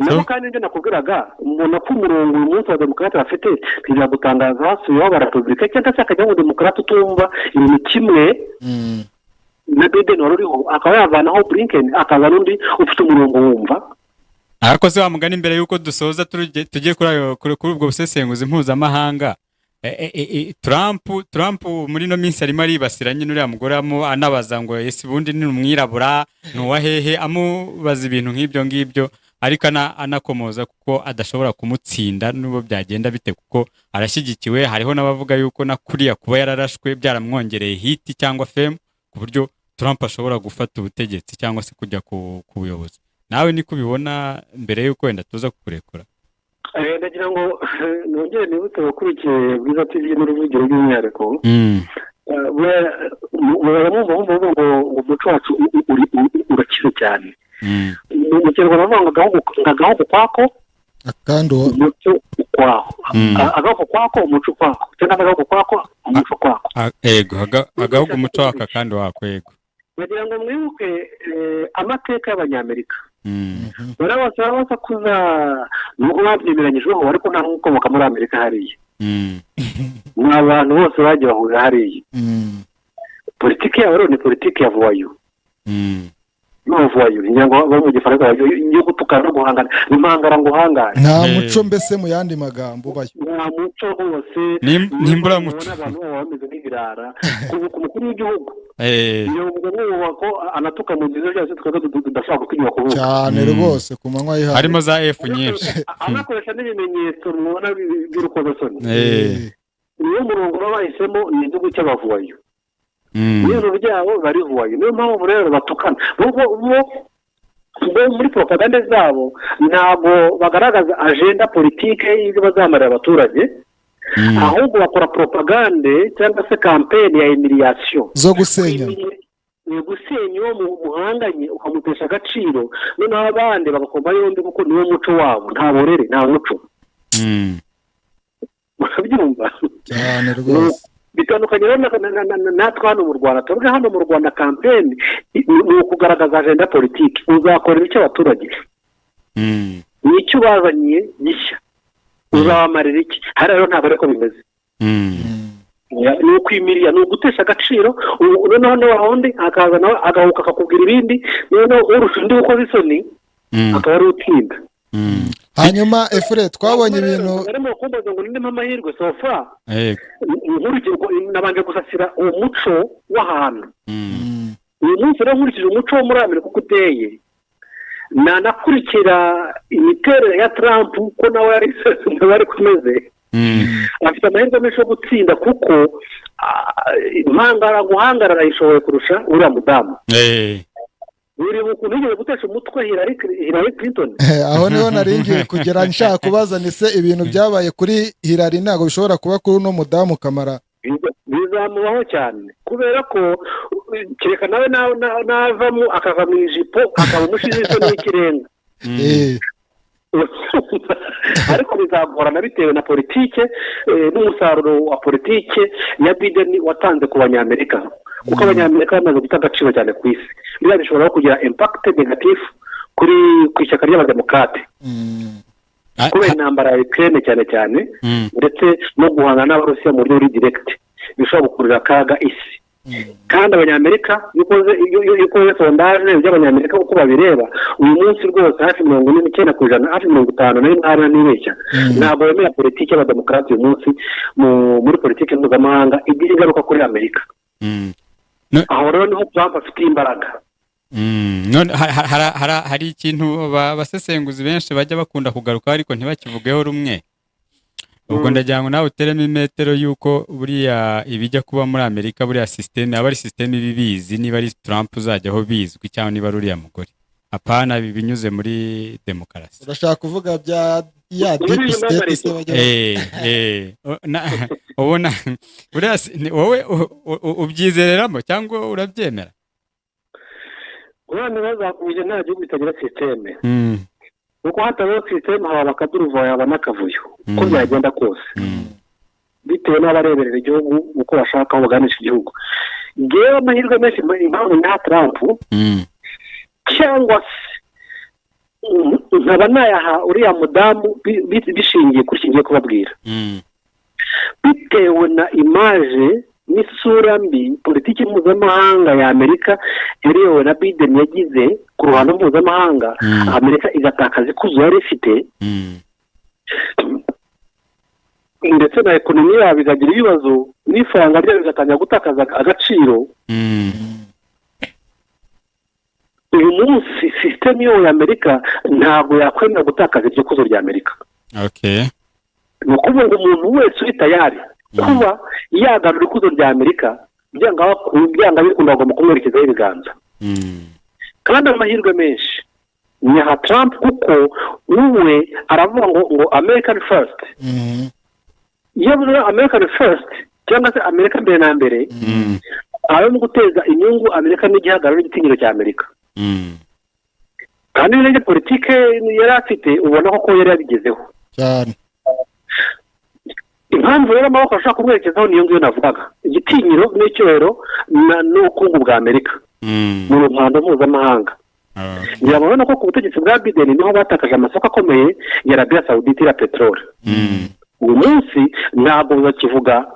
nabo kandi ibyo nakubwiraga umuntu ko umurongo uyu munsi wa demokarate bafite kugira gutangaza hasubiyeho abarepubulika cyangwa se akajya mu demokarate utumva ibintu kimwe na Biden wari uriho akaba yavanaho Blinken akaza n'undi ufite umurongo wumva. ariko se wamugana imbere y'uko dusoza tugiye kuri ubwo busesenguzi mpuzamahanga. Trump muri no minsi arimo aribasira nyine uriya mugore anabaza ngo ese ubundi ni umwirabura n'uwahehe, amubaza ibintu nk'ibyo ngibyo, ariko anakomoza kuko adashobora kumutsinda n'ubwo byagenda bite kuko arashyigikiwe. hariho n'abavuga yuko na kuriya kuba yararashwe byaramwongereye hiti cyangwa fame ku buryo Trump ashobora gufata ubutegetsi cyangwa se kujya ku buyobozi. nawe niko ubibona mbere y'uko wenda tuza kukurekura? ndagira ngo nongere nibutse abakurikiye Bwiza TV n'uruvugiro rw'umwihariko baramwumva ngo umuco wacu urakize cyane. mu kinyarwanda bavuga ngo agahugu kwako umuco ukwaho, agahugu kwako umuco ukwako, cyangwa agahugu kwako umuco ukwako. Yego, agahugu umuco waka kandi wako. Yego, bagira ngo mwibuke amateka y'Abanyamerika. barabaza kuza nubwo babyemeranyijweho ariko nta n'ukomoka muri Amerika hariya. ni abantu bose bagiye bahurira hariya. politiki yabo rero ni politiki ya voyou. voyou inyango bo mu gifaransa yo gutukana no guhangana, impangara ngo hangane. nta muco mbese mu yandi magambo bayo. nta muco hose nimbura muco. abantu bameze nk'ibirara ku mukuru w'igihugu. iyo ngo ko anatuka mu gihe cyose tudashaka kutinywa kuvuga cyane rwose ku manywa y'ihari harimo za F nyinshi. anakoresha n'ibimenyetso mubona by'urukozasoni. niyo murongo bahisemo ni igihugu cy'abavuwayo. ibintu byabo bari vuwayo, niyo mpamvu rero batukana. bo muri propaganda zabo ntabwo bagaragaza agenda politike y'ibyo bazamarira abaturage, ahubwo bakora propagande cyangwa se campaign ya humiliation zo gusenya uwo muhanganye ukamutesha agaciro, noneho abandi bagakomba yombi kuko niwo muco wabo. nta borere nta muco. murabyumva cyane rwose. bitandukanye natwe hano mu Rwanda. twebwe hano mu Rwanda campaign ni ukugaragaza agenda politiki, uzakorera icyo abaturage, ni icyo ubazaniye gishya, uzabamarira iki. hariya rero ntabwo ariko bimeze. ni ukwimiriya, ni ugutesha agaciro. noneho n'uwundi akaza nawe agahuka akakubwira ibindi, noneho urusha undi ukoze isoni akaba ari utsinda. hanyuma Efure twabonye ibintu barimo kumbaza ngo ninde amahirwe sofa. nabanje gusasira uwo muco w'ahantu. uyu munsi rero nkurikije umuco wo muri Amerika uko uteye, nanakurikira imiterere ya Trump ko nawe ari kumeze, afite amahirwe menshi yo gutsinda kuko guhangarara yishoboye kurusha uriya mudamu. buri ukuntu yigeze gutesha umutwe Hillary Clinton. aho niho naringiye kugera nshaka kubaza ni se ibintu byabaye kuri Hillary ntabwo bishobora kuba kuri uno mudamu Kamara? bizamubaho cyane kubera ko kereka nawe navamo akava mu ijipo akaba umushize isoni y'ikirenga. ariko bizagorana bitewe na politike n'umusaruro wa politike ya Biden watanze ku Banyamerika, kuko Abanyamerika bamaze guta agaciro cyane ku isi. biriya bishobora kugira impact negative ku ishyaka ry'abademokrate kubera intambara ya Ukraine cyane cyane, ndetse no guhangana n'Abarusiya mu buryo buri direct bishobora gukurura akaga isi. kandi Abanyamerika iyo ukoze sondage by'Abanyamerika uko babireba uyu munsi rwose hafi 49%, hafi 55% n'ibeshya ntabwo bemera politiki y'abademokrate uyu munsi muri politiki mpuzamahanga igira ingaruka kuri Amerika. aho rero niho Trump afite imbaraga. None hari ikintu abasesenguzi benshi bajya bakunda kugaruka ariko ntibakivugeho rumwe. Ubwo ndagira ngo nawe uteremo imetero yuko buriya ibijya kuba muri Amerika buriya system aba ari system ibibizi, niba ari Trump uzajyaho bizwi cyangwa niba ruriya mugore. Apana binyuze muri demokarasi. Urashaka kuvuga bya ya deep state se bajya. Ubona buriya wowe ubyizereramo cyangwa urabyemera? Urane bazakuje nta gihugu bitagira system. Uko hatabaho system haba akaduruva yaba n'akavuyo. Uko byagenda kose. Bitewe n'abareberera igihugu uko bashaka aho baganisha igihugu. Ngewe amahirwe menshi impamvu na Trump cyangwa nkaba nayaha uriya mudamu bishingiye kuri kingiye kubabwira. Bitewe na image n'isura mbi politiki mpuzamahanga ya Amerika yariyobowe na Biden yagize ku ruhando mpuzamahanga, Amerika igatakaza ikuzo yari ifite, ndetse na ekonomi yabo ikagira ibibazo n'ifaranga ryayo bigatangira gutakaza agaciro. Uyu munsi system yo ya Amerika ntabwo yakwemera gutakaza iryo kuzo rya Amerika. Ni ukuvuga ngo umuntu wese uri tayari kuba yagarura ikuzo rya Amerika byanga bikunda agomba kumwerekezaho ibiganza. Kandi amahirwe menshi ni ha Trump kuko uwe aravuga ngo American first. Iyo buriya American first cyangwa se Amerika mbere na mbere ari mu guteza inyungu Amerika n'igihagararo n'igitinyiro cya Amerika. Kandi n'indi politike yari afite ubona ko yari yabigezeho cyane. Impamvu rero amaboko ashaka kumwerekezaho niyo ngiyo navugaga, igitinyiro n'icyubahiro n'ubukungu bwa Amerika mu ruhando mpuzamahanga. Birabona ko ku butegetsi bwa Biden niho batakaje amasoko akomeye ya Arabia Saudite ya peteroli. Uyu munsi ntabwo bakivuga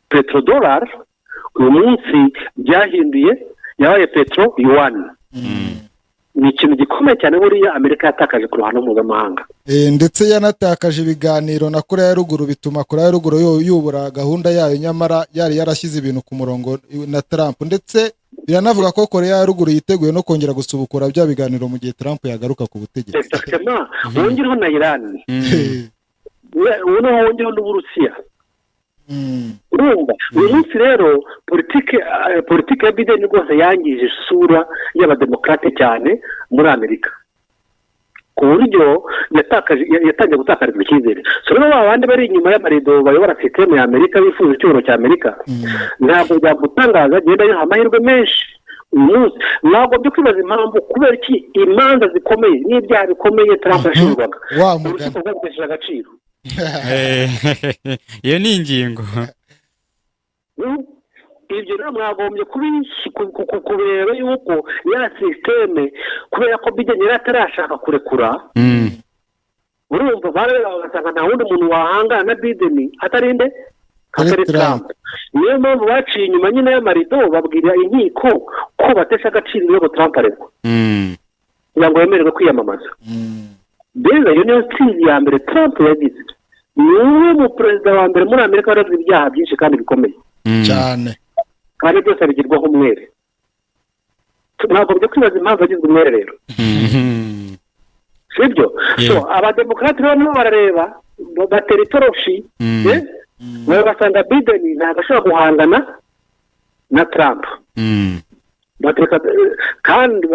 petrodollar, uyu munsi byahinduye yabaye petro yuan. Ni ikintu gikomeye cyane buriya Amerika yatakaje ku ruhando mpuzamahanga. Ndetse yanatakaje ibiganiro na Korea ya Ruguru, bituma Korea ya Ruguru yubura gahunda yayo, nyamara yari yarashyize ibintu ku murongo na Trump. Ndetse biranavuga ko Korea ya Ruguru yiteguye no kongera gusubukura bya biganiro mu gihe Trump yagaruka ku butegetsi. Exactement. Wongereho na Iran. Wongereho n'Uburusiya. Urumva uyu munsi rero politike ya Biden rwose yangije isura y'abademokrate cyane muri Amerika, ku buryo yatangiye gutakarizwa icyizere. So rero abandi bari inyuma y'amarido bayobora system ya Amerika bifuza icyubahiro cya Amerika, ntabwo byagutangaza genda yaha amahirwe menshi. Uyu munsi ntabwo byo kwibaza impamvu kubera iki imanza zikomeye n'ibyaha bikomeye Trump yashinjwaga urukiko rwagutesheje agaciro. Iyo ni ingingo. Ibyo rero mwagombye kubireba yuko ya systeme kubera ko Biden yari atarashaka kurekura. Urumva bagasanga nta wundi muntu wahangana na Biden atari Trump. Niyo mpamvu baciye inyuma nyine y'amarido babwira inkiko ko batesha agaciro iyo Trump arekwa kugira ngo yemererwe kwiyamamaza. Mbega iyo niyo ntsinzi ya mbere Trump yagize. Niwe mu perezida wa mbere muri Amerika warazwe ibyaha byinshi kandi bikomeye cyane, kandi byose bigirwaho umwere. Ntabwo byo kwibaza impamvu agizwe umwere rero. Sibyo? So abademokrate rero nibo barareba batera itoroshi basanga Biden ntabwo ashobora guhangana na Trump. Kandi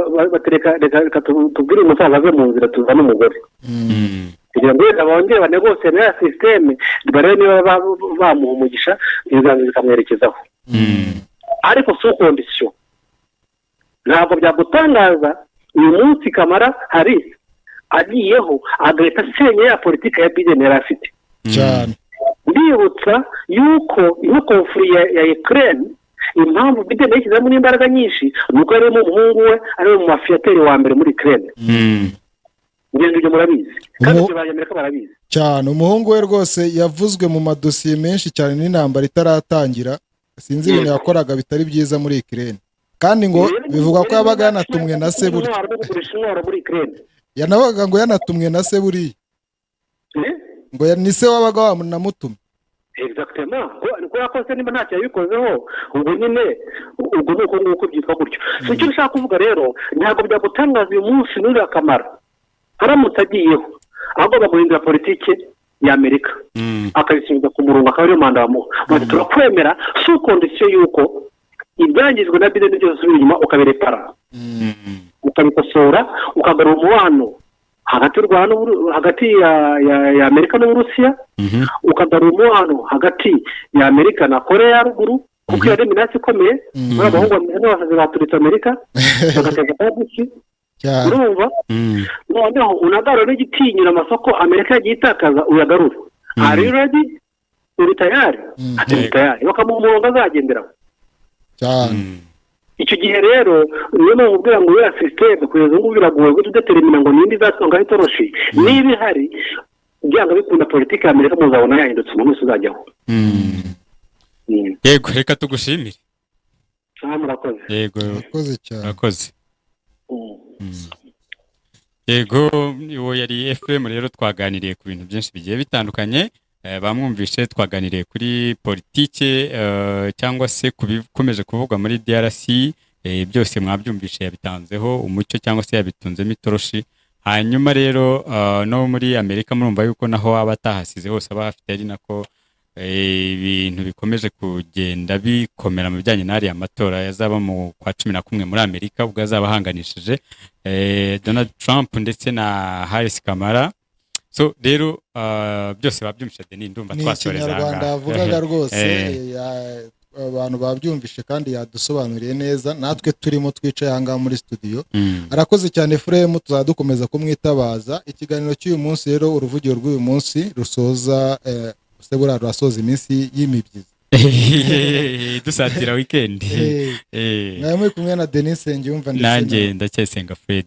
reka tubwire umusaza ave mu nzira tuzane umugore kugira ngo wenda bongere banegose na systeme barebe niba bamuha umugisha ibiganza bikamwerekezaho. Ariko so condition ntabwo byagutangaza uyu munsi Kamala Harris agiyeho agahita asenya ya politiki ya Biden yari afite cyane. Ndibutsa yuko iyo konfuri ya Ukraine impamvu Biden yashyizemo n'imbaraga nyinshi nuko yari mu muhungu we ari mu mafiyateri wa mbere muri Ukraine. Ngende ibyo murabizi kandi ibyo Amerika barabizi cyane. Umuhungu we rwose yavuzwe mu madosiye menshi cyane n'intambara itaratangira. Sinzi ibintu yakoraga bitari byiza muri Ukraine, kandi ngo bivuga ko yabaga yanatumwe na se buri. Yanabaga ngo yanatumwe na se buri ngo ni se wabaga wamunamutumye. exactement ko yakoze niba ntacyo yabikozeho ubwo nyine ubwo nuko nguko byitwa gutyo so icyo ushaka kuvuga rero ntabwo byagutangaza uyu munsi n'uri akamaro haramutse agiyeho ahubwo baguhindura politike y'Amerika akabisubiza ku murongo akaba ariyo manda bamuha turakwemera si kondisiyo y'uko ibyangijwe na Biden byose usubira inyuma ukabirepara ukabikosora ukagarura umubano hagati ya Amerika n'Uburusiya ukagarura umubano hagati ya Amerika na Korea ya ruguru kuko yari iminsi ikomeye muri abahungu n'abasazi baturitse Amerika bagateza kabisi urumva noneho unagarura n'igitinyura amasoko Amerika yagiye itakaza uyagarura are you ready uri tayari ati tayari bakamuha umurongo azagenderaho cyane icyo gihe rero niyo mubwira ngo ya system kugeza ubu biragoye ko tudetermina ngo nindi zasonga itoroshi niba ihari byanga bikunda politiki ya Amerika muzabona yahindutse umuntu wese uzajyaho yego reka tugushimire murakoze yego murakoze cyane murakoze yego uwo yari Ephraim rero twaganiriye ku bintu byinshi bigiye bitandukanye bamwumvishe twaganiriye kuri politike cyangwa se kubikomeje kuvugwa muri DRC byose mwabyumvishe yabitanzeho umucyo cyangwa se yabitunzemo itoroshi hanyuma rero no muri Amerika murumva yuko naho abatahasize hose aba hafite ari nako ibintu bikomeje kugenda bikomera mu bijyanye n'ariya matora yazaba mu kwa 11 muri Amerika ubwo azaba ahanganishije Donald Trump ndetse na Harris Kamala so rero byose babyumvishe Denis ndumva twasoreza aha Rwanda avugaga rwose abantu babyumvishe kandi yadusobanuriye neza natwe turimo twicaye aha ngaha muri studio arakoze cyane Ephraim tuzadukomeza kumwitabaza ikiganiro cy'uyu munsi rero uruvugiro rw'uyu munsi rusoza sebura rurasoza iminsi y'imibyizi dusatira weekend mwari muri kumwe na Denis Nsengiyumva nanjye ndacyayisenga Fred